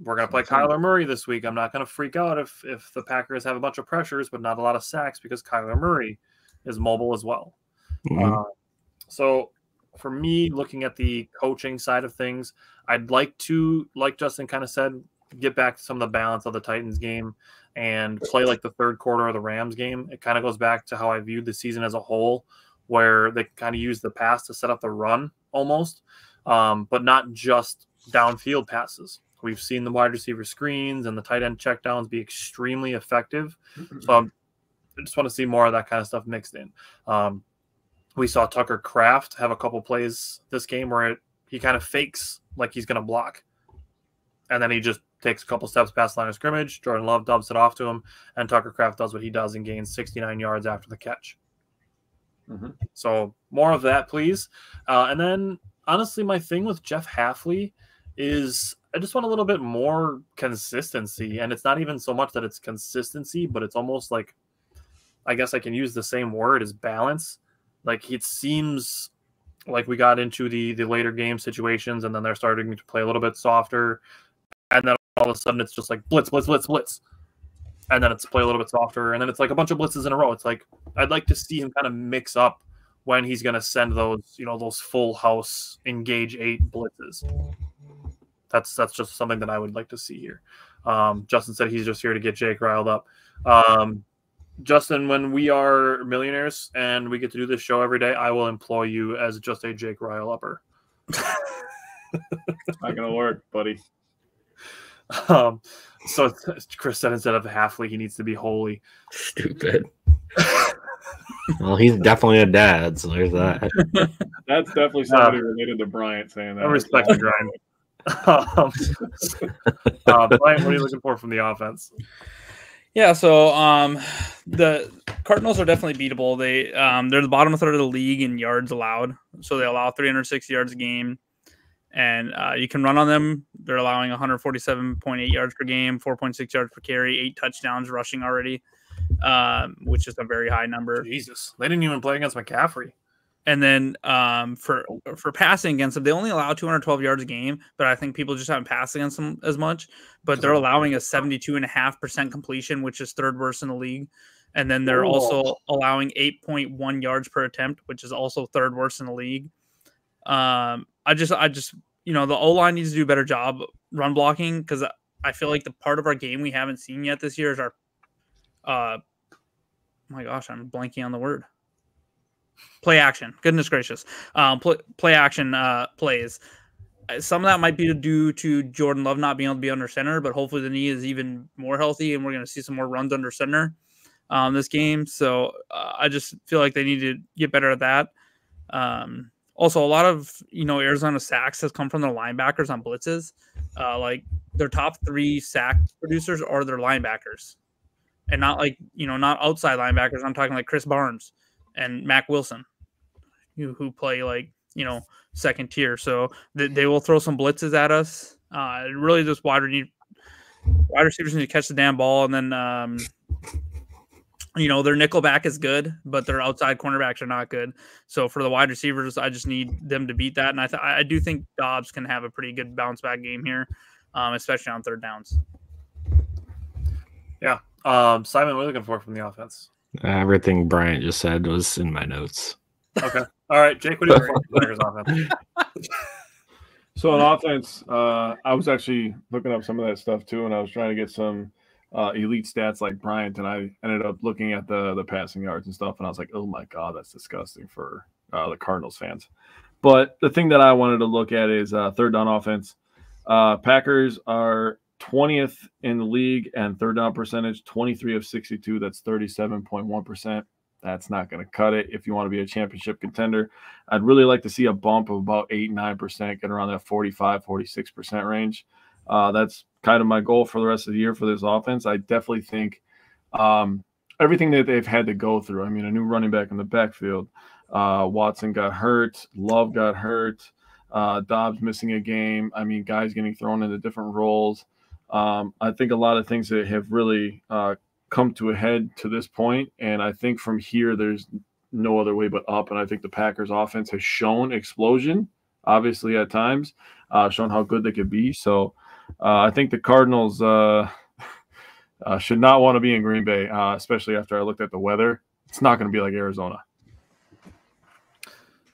We're going to play Kyler Murray this week. I'm not going to freak out if the Packers have a bunch of pressures, but not a lot of sacks because Kyler Murray is mobile as well. Mm-hmm. So for me, looking at the coaching side of things, I'd like to, like Justin kind of said, get back to some of the balance of the Titans game and play like the third quarter of the Rams game. It kind of goes back to how I viewed the season as a whole, where they kind of use the pass to set up the run almost, but not just downfield passes. We've seen the wide receiver screens and the tight end checkdowns be extremely effective. So I just want to see more of that kind of stuff mixed in. We saw Tucker Kraft have a couple plays this game where he kind of fakes like he's going to block. And then he just takes a couple steps past the line of scrimmage. Jordan Love dubs it off to him. And Tucker Kraft does what he does and gains 69 yards after the catch. So more of that, please. And then, honestly, my thing with Jeff Hafley is I just want a little bit more consistency. And it's not even so much that it's consistency, but it's almost like I guess I can use the same word as balance. Like it seems like we got into the later game situations, and then they're starting to play a little bit softer, and then all of a sudden it's just like blitz, blitz, blitz, blitz, and then it's play a little bit softer, and then it's like a bunch of blitzes in a row. It's like I'd like to see him kind of mix up when he's going to send those, those full house engage 8 blitzes. That's just something that I would like to see here. Justin said he's just here to get Jake riled up. Justin, when we are millionaires and we get to do this show every day, I will employ you as just a Jake rile upper. Not gonna work, buddy. So Chris said instead of Halfley, he needs to be holy. Stupid. Well, he's definitely a dad, so there's that. That's definitely somebody related to Bryant saying that. I respect the grind. Bryant, what are you looking for from the offense? Yeah, so the Cardinals are definitely beatable. They're the bottom third of the league in yards allowed, so they allow 360 yards a game, and you can run on them. They're allowing 147.8 yards per game, 4.6 yards per carry, 8 touchdowns rushing already, which is a very high number. Jesus, they didn't even play against McCaffrey. And then for passing against them, they only allow 212 yards a game, but I think people just haven't passed against them as much. But they're allowing a 72.5% completion, which is third worst in the league. And then they're also allowing 8.1 yards per attempt, which is also third worst in the league. I just the O-line needs to do a better job run blocking, because I feel like the part of our game we haven't seen yet this year is our my gosh, I'm blanking on the word. Play action. Goodness gracious. Play action plays. Some of that might be due to Jordan Love not being able to be under center, but hopefully the knee is even more healthy and we're going to see some more runs under center this game. So I just feel like they need to get better at that. Also, a lot of Arizona sacks has come from their linebackers on blitzes. Like their top 3 sack producers are their linebackers, and not not outside linebackers. I'm talking like Chris Barnes and Mac Wilson, who play like second tier. So they will throw some blitzes at us. Really, just wide receivers need to catch the damn ball, and then their nickel back is good, but their outside cornerbacks are not good. So for the wide receivers, I just need them to beat that, and I do think Dobbs can have a pretty good bounce back game here, especially on third downs. Yeah, Simon, what are you looking for from the offense? Everything Bryant just said was in my notes. Okay. All right, Jake, what do you think for the Packers offense? So on offense, I was actually looking up some of that stuff too, and I was trying to get some elite stats like Bryant, and I ended up looking at the passing yards and stuff, and I was like, oh my God, that's disgusting for the Cardinals fans. But the thing that I wanted to look at is third down offense. Packers are 20th in the league and third down percentage, 23 of 62. That's 37.1%. That's not going to cut it if you want to be a championship contender. I'd really like to see a bump of about 8-9%, get around that 45-46% range. That's kind of my goal for the rest of the year for this offense. I definitely think everything that they've had to go through. I mean, a new running back in the backfield. Watson got hurt. Love got hurt. Dobbs missing a game. I mean, guys getting thrown into different roles. I think a lot of things that have really come to a head to this point, and I think from here there's no other way but up. And I think the Packers offense has shown explosion, obviously at times, shown how good they could be. So I think the Cardinals should not want to be in Green Bay, especially after I looked at the weather. It's not going to be like Arizona.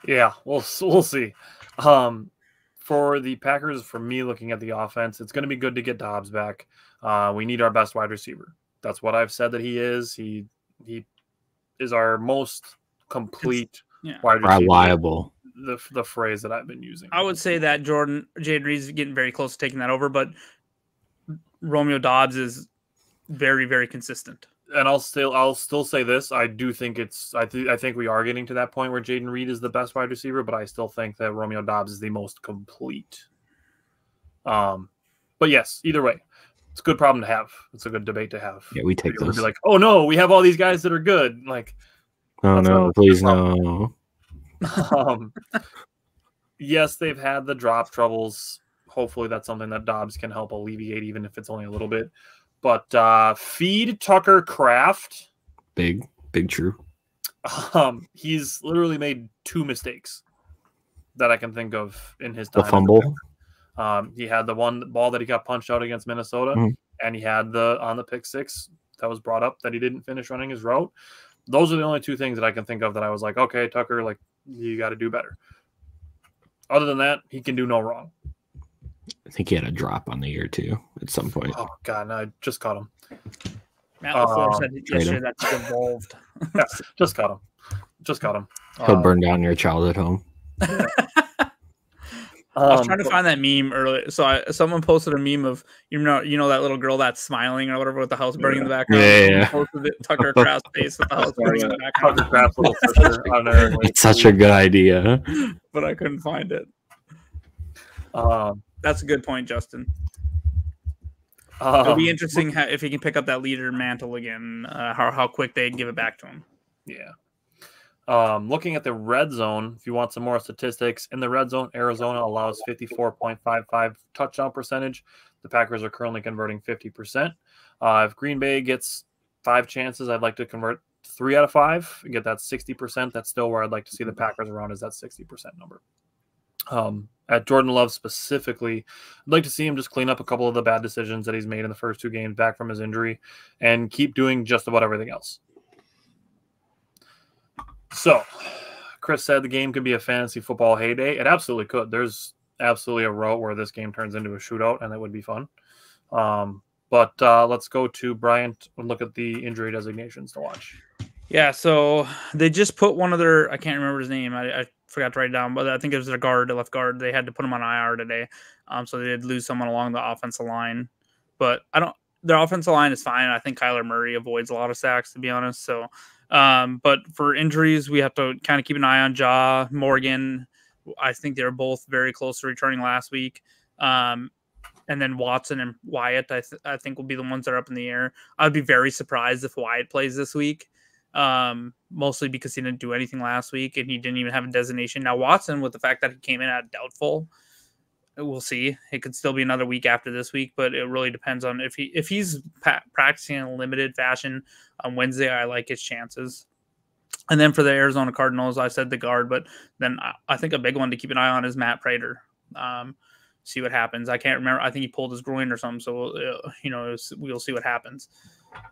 Yeah, we'll see. For the Packers, for me looking at the offense, it's going to be good to get Dobbs back. We need our best wide receiver. That's what I've said that he is. He is our most complete wide receiver. Reliable. The phrase that I've been using. I would say that Jaden Reed's getting very close to taking that over, but Romeo Dobbs is very, very consistent. And I'll still say this. I do think I think we are getting to that point where Jaden Reed is the best wide receiver, but I still think that Romeo Dobbs is the most complete. But yes, either way, it's a good problem to have. It's a good debate to have. Yeah, we take People those. be like, oh no, we have all these guys that are good. Like, oh no, please no. Yes, they've had the drop troubles. Hopefully, that's something that Dobbs can help alleviate, even if it's only a little bit. But feed Tucker Kraft. Big. Big true. He's literally made 2 mistakes that I can think of in his time. The fumble. He had the one ball that he got punched out against Minnesota, and he had on the pick 6 that was brought up that he didn't finish running his route. Those are the only 2 things that I can think of that I was like, okay, Tucker, like you got to do better. Other than that, he can do no wrong. I think he had a drop on the year too at some point. Oh God, no, I just caught him. Matt LaFleur said yesterday that's involved. Yeah, just caught him. Just caught him. He'll burn down your childhood home. I was trying to find that meme earlier. So someone posted a meme of you know that little girl that's smiling or whatever with the house burning in the background. Yeah. Posted it, Tucker Kraft's face with the house burning in the background. Tucker Kraft's little sister on there. It's such a good idea. But I couldn't find it. That's a good point, Justin. It'll be interesting if he can pick up that leader mantle again. How quick they'd give it back to him. Yeah. Looking at the red zone, if you want some more statistics, in the red zone, Arizona allows 54.55 touchdown percentage. The Packers are currently converting 50%. If Green Bay gets 5 chances, I'd like to convert 3 out of 5 and get that 60%. That's still where I'd like to see the Packers around, is that 60% number. At Jordan Love specifically, I'd like to see him just clean up a couple of the bad decisions that he's made in the first 2 games back from his injury and keep doing just about everything else. So, Chris said the game could be a fantasy football heyday. It absolutely could. There's absolutely a route where this game turns into a shootout, and that would be fun. But let's go to Bryant and look at the injury designations to watch. Yeah, so they just put one of their, I can't remember his name. I forgot to write it down, but I think it was their guard, the left guard. They had to put him on IR today. So they did lose someone along the offensive line. But their offensive line is fine. I think Kyler Murray avoids a lot of sacks, to be honest. So, but for injuries, we have to kind of keep an eye on Ja, Morgan. I think they're both very close to returning last week. And then Watson and Wyatt, I think will be the ones that are up in the air. I'd be very surprised if Wyatt plays this week. Mostly because he didn't do anything last week and he didn't even have a designation. Now Watson, with the fact that he came in at doubtful, we'll see. It could still be another week after this week, but it really depends on if he's practicing in a limited fashion on Wednesday. I like his chances. And then for the Arizona Cardinals, I said the guard, but then I think a big one to keep an eye on is Matt Prater. See what happens. I can't remember. I think he pulled his groin or something. So, we'll see what happens.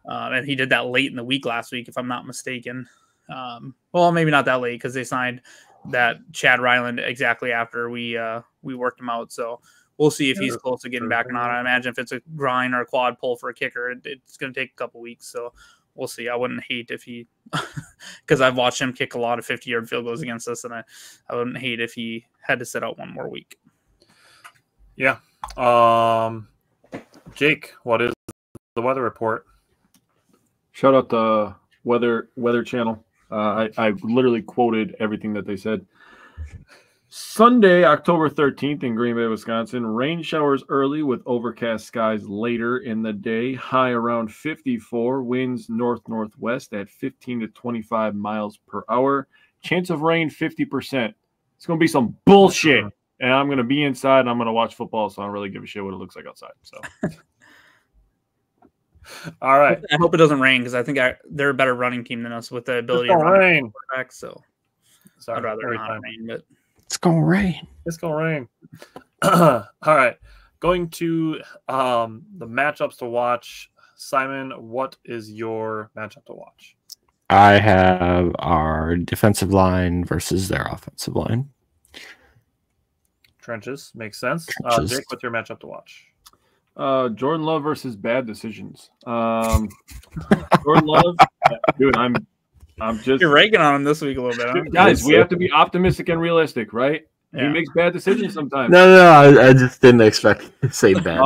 And he did that late in the week last week, if I'm not mistaken. Well, maybe not that late because they signed that Chad Ryland exactly after we worked him out. So we'll see if he's close to getting back or not. I imagine if it's a grind or a quad pull for a kicker, it's going to take a couple weeks. So we'll see. I wouldn't hate if he – because I've watched him kick a lot of 50-yard field goals against us, and I wouldn't hate if he had to sit out one more week. Yeah. Jake, what is the weather report? Shout out the Weather Channel. I literally quoted everything that they said. Sunday, October 13th in Green Bay, Wisconsin. Rain showers early with overcast skies later in the day. High around 54. Winds north-northwest at 15 to 25 miles per hour. Chance of rain 50%. It's going to be some bullshit. And I'm going to be inside and I'm going to watch football, so I don't really give a shit what it looks like outside. So. All right. I hope it doesn't rain because I think they're a better running team than us with the ability to run quarterback. So I'd rather not rain, but it's gonna rain. It's gonna rain. All right. Going to the matchups to watch. Simon, what is your matchup to watch? I have our defensive line versus their offensive line. Trenches makes sense. Jake, what's your matchup to watch? Jordan Love versus bad decisions. Jordan Love, dude, I'm just you're raking on him this week a little bit, huh? Guys. We have to be optimistic and realistic, right? Yeah. He makes bad decisions sometimes. No, I just didn't expect you to say bad.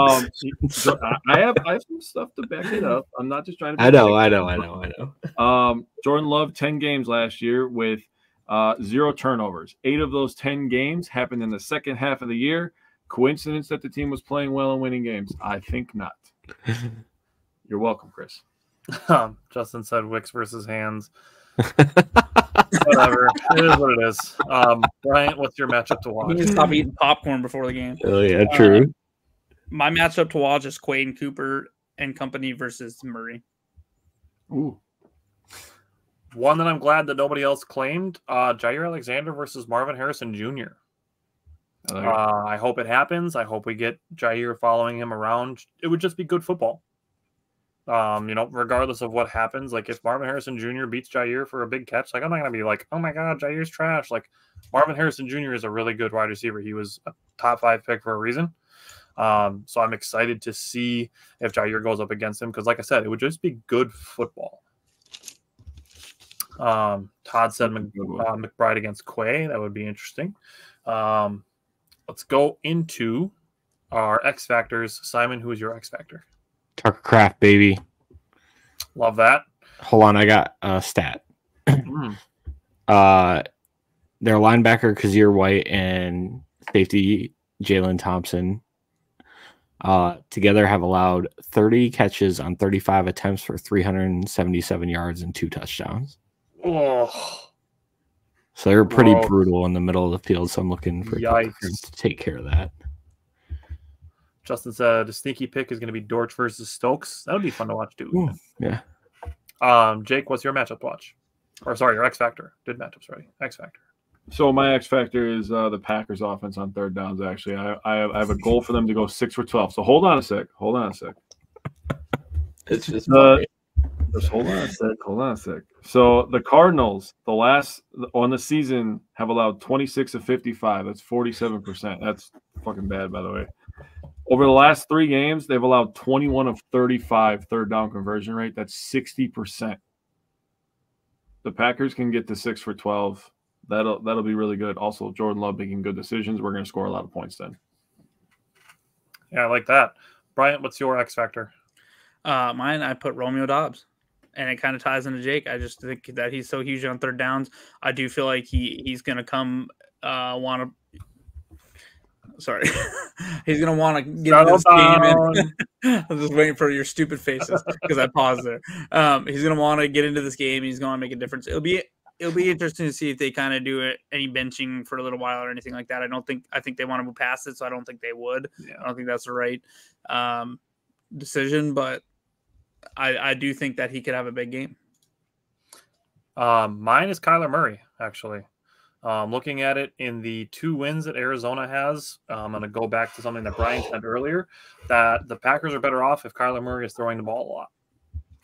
So I have some stuff to back it up. I'm not just trying to. I know. Jordan Love 10 games last year with 0 turnovers. 8 of those 10 games happened in the second half of the year. Coincidence that the team was playing well and winning games? I think not. You're welcome, Chris. Justin said Wicks versus Hands. Whatever. It is what it is. Bryant, what's your matchup to watch? You need to stop eating popcorn before the game. Oh, yeah, true. My matchup to watch is Quaden Cooper and company versus Murray. Ooh. One that I'm glad that nobody else claimed, Jair Alexander versus Marvin Harrison Jr. I hope it happens. I hope we get Jair following him around. It would just be good football. Regardless of what happens, like if Marvin Harrison Jr. beats Jair for a big catch, like I'm not gonna be like, oh my god, Jair's trash. Like Marvin Harrison Jr. is a really good wide receiver. He was a top 5 pick for a reason. So I'm excited to see if Jair goes up against him because, like I said, it would just be good football. Todd said McBride against Quay. That would be interesting. Let's go into our X Factors. Simon, who is your X Factor? Tucker Kraft, baby. Love that. Hold on, I got a stat. Their linebacker, Kazir White, and safety, Jalen Thompson, together have allowed 30 catches on 35 attempts for 377 yards and 2 touchdowns. Oh. So they're pretty brutal in the middle of the field, so I'm looking for Tucker Yikes. to take care of that. Justin said a sneaky pick is going to be Dortch versus Stokes. That would be fun to watch, too. Ooh, yeah. Jake, what's your matchup to watch? Or sorry, your X Factor. Did matchups already. X Factor. So my X Factor is the Packers offense on third downs, actually. I have a goal for them to go 6 for 12. So hold on a sec. It's just just hold on a sec. So the Cardinals, on the season, have allowed 26 of 55. That's 47%. That's fucking bad, by the way. Over the last 3 games, they've allowed 21 of 35 third down conversion rate. That's 60%. The Packers can get to 6 for 12. That'll be really good. Also, Jordan Love making good decisions. We're going to score a lot of points then. Yeah, I like that. Bryant, what's your X Factor? Mine, I put Romeo Doubs. And it kind of ties into Jake. I just think that he's so huge on third downs. I do feel like he's going to come Sorry. He's going to want to get into this game. I'm just waiting for your stupid faces because I paused there. He's going to want to get into this game. He's going to make a difference. It'll be interesting to see if they kind of do any benching for a little while or anything like that. I think they want to move past it, so I don't think they would. Yeah. I don't think that's the right decision, but I do think that he could have a big game. Mine is Kyler Murray, actually. Looking at it in the 2 wins that Arizona has, I'm going to go back to something that Brian said earlier, that the Packers are better off if Kyler Murray is throwing the ball a lot.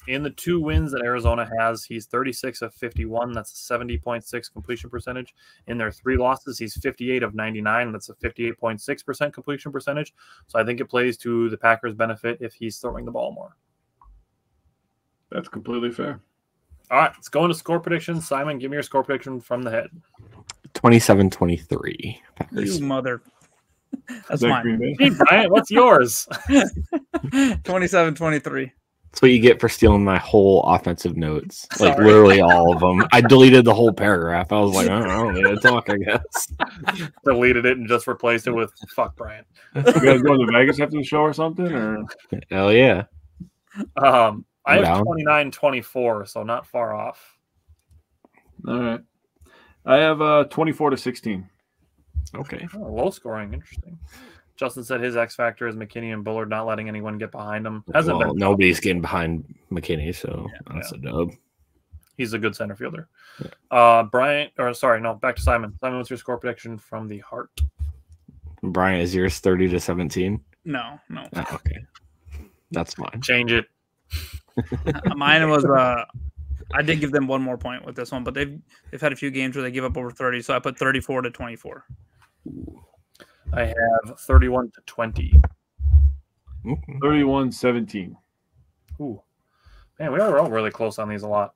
In the 2 wins that Arizona has, he's 36 of 51. That's a 70.6 completion percentage. In their 3 losses, he's 58 of 99. That's a 58.6% completion percentage. So I think it plays to the Packers' benefit if he's throwing the ball more. That's completely fair. All right, let's go into score predictions. Simon, give me your score prediction from the head. 27-23. You mother. That's mine. Hey, Brian, what's yours? 27-23. That's what you get for stealing my whole offensive notes. Like literally all of them. I deleted the whole paragraph. I was like, I don't need to talk, I guess. Deleted it and just replaced it with fuck Brian. You guys going to Vegas after the show or something? Or hell yeah. I have 29-24, so not far off. All right. I have 24-16. Okay. Oh, low scoring. Interesting. Justin said his X factor is McKinney and Bullard not letting anyone get behind him. Nobody's getting behind McKinney, so that's a dub. He's a good center fielder. Yeah. Back to Simon. Simon, what's your score prediction from the heart? Brian, is yours 30-17? No. Oh, okay. That's fine. Change it. Mine was I did give them 1 more point with this one, but they've had a few games where they give up over 30, so I put 34-24. I have 31-20. 31-17. Ooh. Man, we are all really close on these a lot.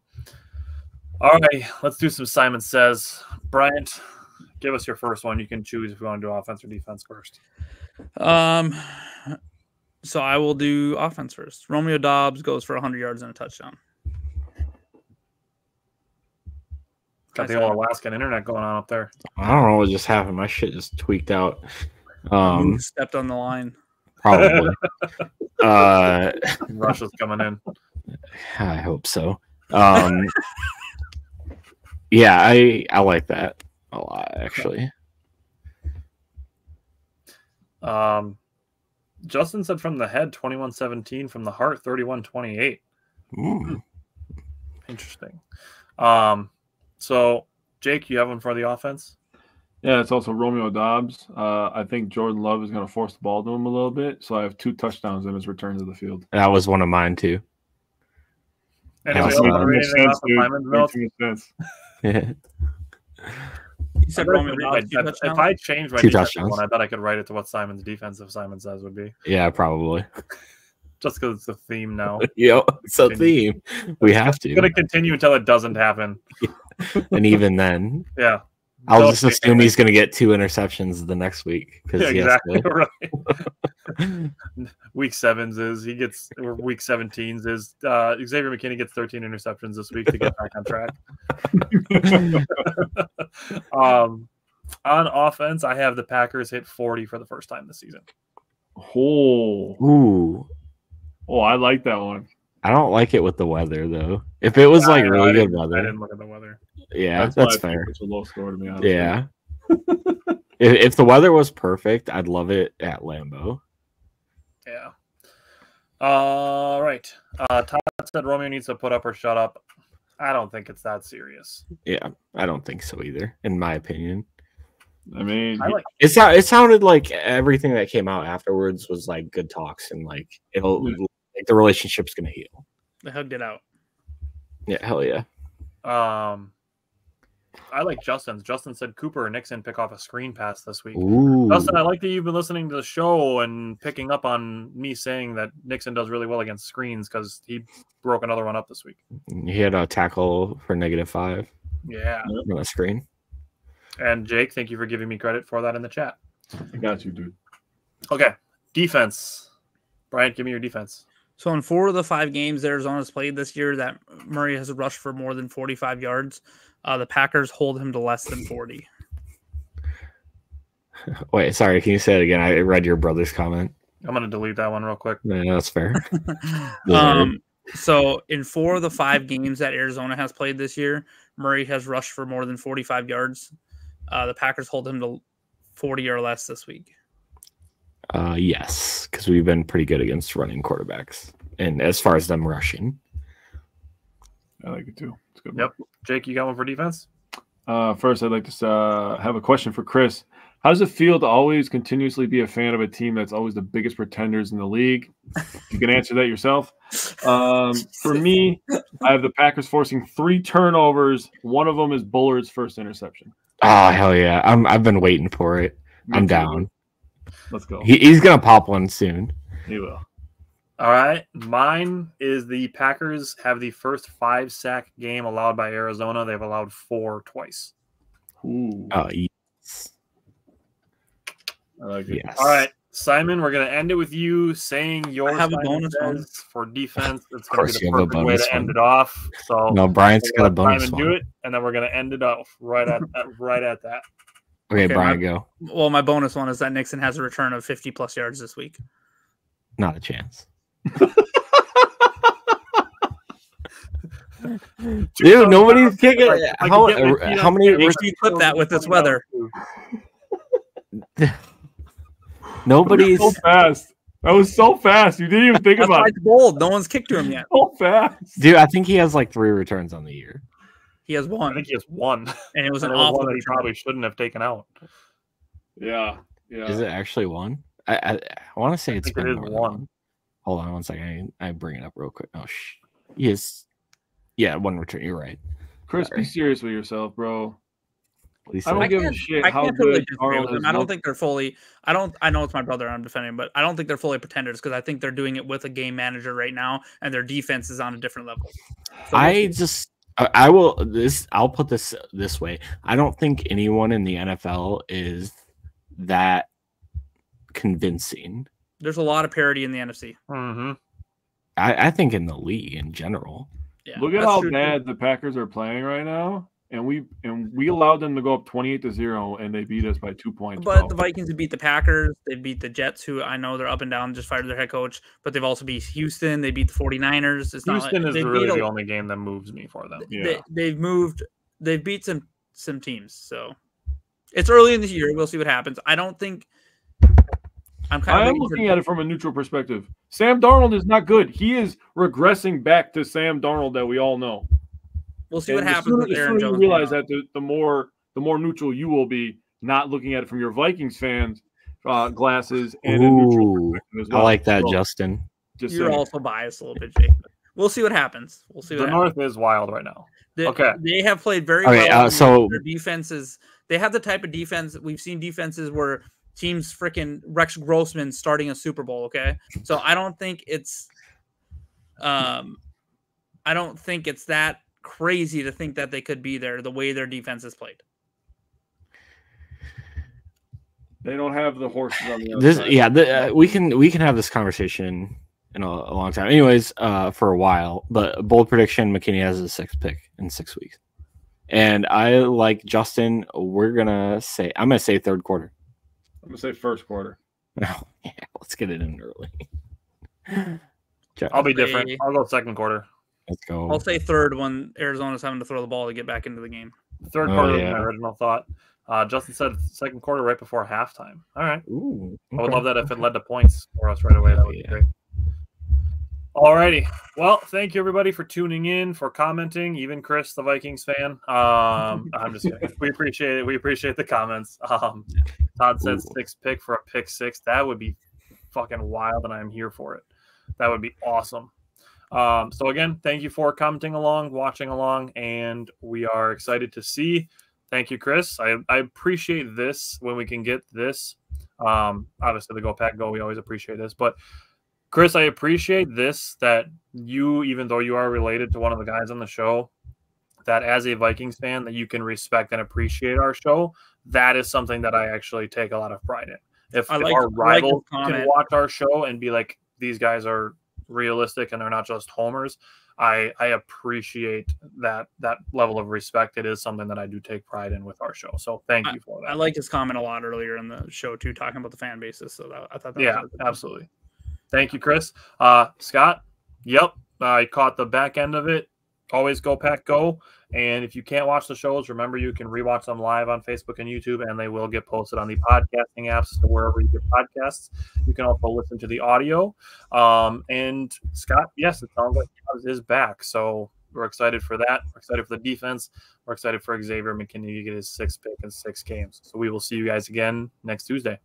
All right, let's do some Simon Says. Bryant, give us your first one. You can choose if you want to do offense or defense first. So I will do offense first. Romeo Doubs goes for 100 yards and a touchdown. Got the old Alaskan internet going on up there. I don't know what just happened. My shit just tweaked out. Stepped on the line. Probably. Russia's coming in. I hope so. Yeah, I like that a lot, actually. Justin said from the head 21-17, from the heart 31-28. Ooh. Interesting. So Jake, you have one for the offense? Yeah, it's also Romeo Dobbs. I think Jordan Love is going to force the ball to him a little bit, so I have 2 touchdowns in his return to the field. That was one of mine too. Anybody else want to read anything off the Simon's notes? Yeah. You said Romeo Dobbs, if I change my defensive one, I bet I could write it to what Simon's defensive Simon says would be. Yeah, probably. Just because it's a theme now. Yeah, it's a theme. We have to. It's going to continue until it doesn't happen. And even then. Yeah. I'll just assume he's going to get 2 interceptions the next week. Yeah, exactly right. Week 7's is he gets, or week 17's is Xavier McKinney gets 13 interceptions this week to get back on track. On offense, I have the Packers hit 40 for the first time this season. Oh, I like that one. I don't like it with the weather though. If it was like really good weather, I didn't look at the weather. Yeah, that's fair. It's a low score to me, honestly. Yeah. if the weather was perfect, I'd love it at Lambeau. Yeah. All right. Todd said Romeo needs to put up or shut up. I don't think it's that serious. Yeah, I don't think so either, in my opinion. I mean, it sounded like everything that came out afterwards was like good talks and like like the relationship's gonna heal. They hugged it out. Yeah, hell yeah. I like Justin's. Justin said Cooper or Nixon pick off a screen pass this week. Ooh. Justin, I like that you've been listening to the show and picking up on me saying that Nixon does really well against screens because he broke another one up this week. He had a tackle for -5. Yeah. On the screen. And Jake, thank you for giving me credit for that in the chat. I got you, dude. Okay. Defense. Brian, give me your defense. So in 4 of the 5 games that Arizona's played this year that Murray has rushed for more than 45 yards, the Packers hold him to less than 40. Wait, sorry. Can you say it again? I read your brother's comment. I'm going to delete that one real quick. No, that's fair. So in 4 of the 5 games that Arizona has played this year, Murray has rushed for more than 45 yards. The Packers hold him to 40 or less this week. Yes, because we've been pretty good against running quarterbacks. And as far as them rushing. I like it too. It's good. Yep. Jake, you got one for defense? First, I'd like to have a question for Chris. How does it feel to always continuously be a fan of a team that's always the biggest pretenders in the league? You can answer that yourself. For me, I have the Packers forcing 3 turnovers. One of them is Bullard's first interception. Oh, hell yeah. I've been waiting for it. I'm down. Let's go. He's going to pop one soon. He will. All right. Mine is the Packers have the first 5-sack game allowed by Arizona. They've allowed 4 twice. Ooh. Oh, yes. I like it. Yes. All right. Simon, we're going to end it with you saying your I have a bonus one for defense. It's going to be the you have a perfect way to bonus end one. it off. So No, Brian's got a bonus Simon one. do it, and then we're going to end it off right at that. Okay, Brian, go. Well, my bonus one is that Nixon has a return of 50-plus yards this week. Not a chance. Dude, nobody's kicking. How many? Make sure you clip that with this weather. Nobody's so fast. That was so fast. You didn't even think about it. It's bold. No one's kicked to him yet. So fast. Dude, I think he has like 3 returns on the year. He has 1. I think he has 1. And it was an one awful that he return. probably shouldn't have taken out. Yeah. Is it actually 1? I want to say it's it is more than 1. Hold on one second. I bring it up real quick. Oh, yes. Yeah, 1 return. You're right. Chris, be serious with yourself, bro. I don't give a shit I how can't totally good disagree with Arnold them. I don't think they're fully. I know it's my brother I'm defending, but I don't think they're fully pretenders because I think they're doing it with a game manager right now, and their defense is on a different level. So I'll put this way. I don't think anyone in the NFL is that convincing. There's a lot of parity in the NFC. Mm-hmm. I think in the league in general. Yeah, look at how bad the Packers are playing right now, and we allowed them to go up 28-0, and they beat us by 2 points. But the Vikings have beat the Packers. They beat the Jets, who I know they're up and down, just fired their head coach. But they've also beat Houston. They beat the 49ers. Houston is really the only game that moves me for them. Yeah. They've beat some teams. So it's early in the year. We'll see what happens. I don't think. I am looking at it from a neutral perspective. Sam Darnold is not good. He is regressing back to Sam Darnold that we all know. We'll see what And happens with the Aaron sooner Jones. you realize that, the more neutral you will be, not looking at it from your Vikings fans glasses and a neutral perspective as well. I like that, So, Justin. You're also biased a little bit, Jake. We'll see what happens. We'll see. The North is wild right now. They have played very well. So their defenses, they have the type of defense we've seen defenses where teams freaking Rex Grossman starting a Super Bowl. Okay, so I don't think it's that crazy to think that they could be there the way their defense is played. They don't have the horses on the other side. Yeah, we can have this conversation in a long time. Anyways, for a while. But bold prediction: McKinney has a 6th pick in 6 weeks. And I like Justin. I'm gonna say 3rd quarter. I'm gonna say 1st quarter. Oh, yeah, let's get it in early. I'll be different. I'll go 2nd quarter. Let's go. I'll say 3rd when Arizona's having to throw the ball to get back into the game. 3rd quarter was my original thought. Justin said 2nd quarter right before halftime. All right. Ooh, okay. I would love that if it led to points for us right away. That would be great. All righty. Well, thank you everybody for tuning in, for commenting. Even Chris, the Vikings fan. I'm just kidding. We appreciate it. We appreciate the comments. Todd said 6th pick for a pick 6. That would be fucking wild, and I'm here for it. That would be awesome. So again, thank you for commenting along, watching along, and we are excited to see. Thank you, Chris. I appreciate this when we can get this. Obviously, the Go Pack Go, we always appreciate this, but Chris, I appreciate this, that you, even though you are related to one of the guys on the show, that as a Vikings fan, that you can respect and appreciate our show. That is something that I actually take a lot of pride in. If our rival can watch our show and be like, these guys are realistic and they're not just homers, I appreciate that level of respect. It is something that I do take pride in with our show. So thank you for that. I liked his comment a lot earlier in the show too, talking about the fan bases. So I thought that was absolutely. Thank you, Chris. Scott, yep, I caught the back end of it. Always Go Pack Go. And if you can't watch the shows, remember you can rewatch them live on Facebook and YouTube, and they will get posted on the podcasting apps, so wherever you get podcasts. You can also listen to the audio. And Scott, yes, it sounds like he is back. So we're excited for that. We're excited for the defense. We're excited for Xavier McKinney to get his 6th pick in 6 games. So we will see you guys again next Tuesday.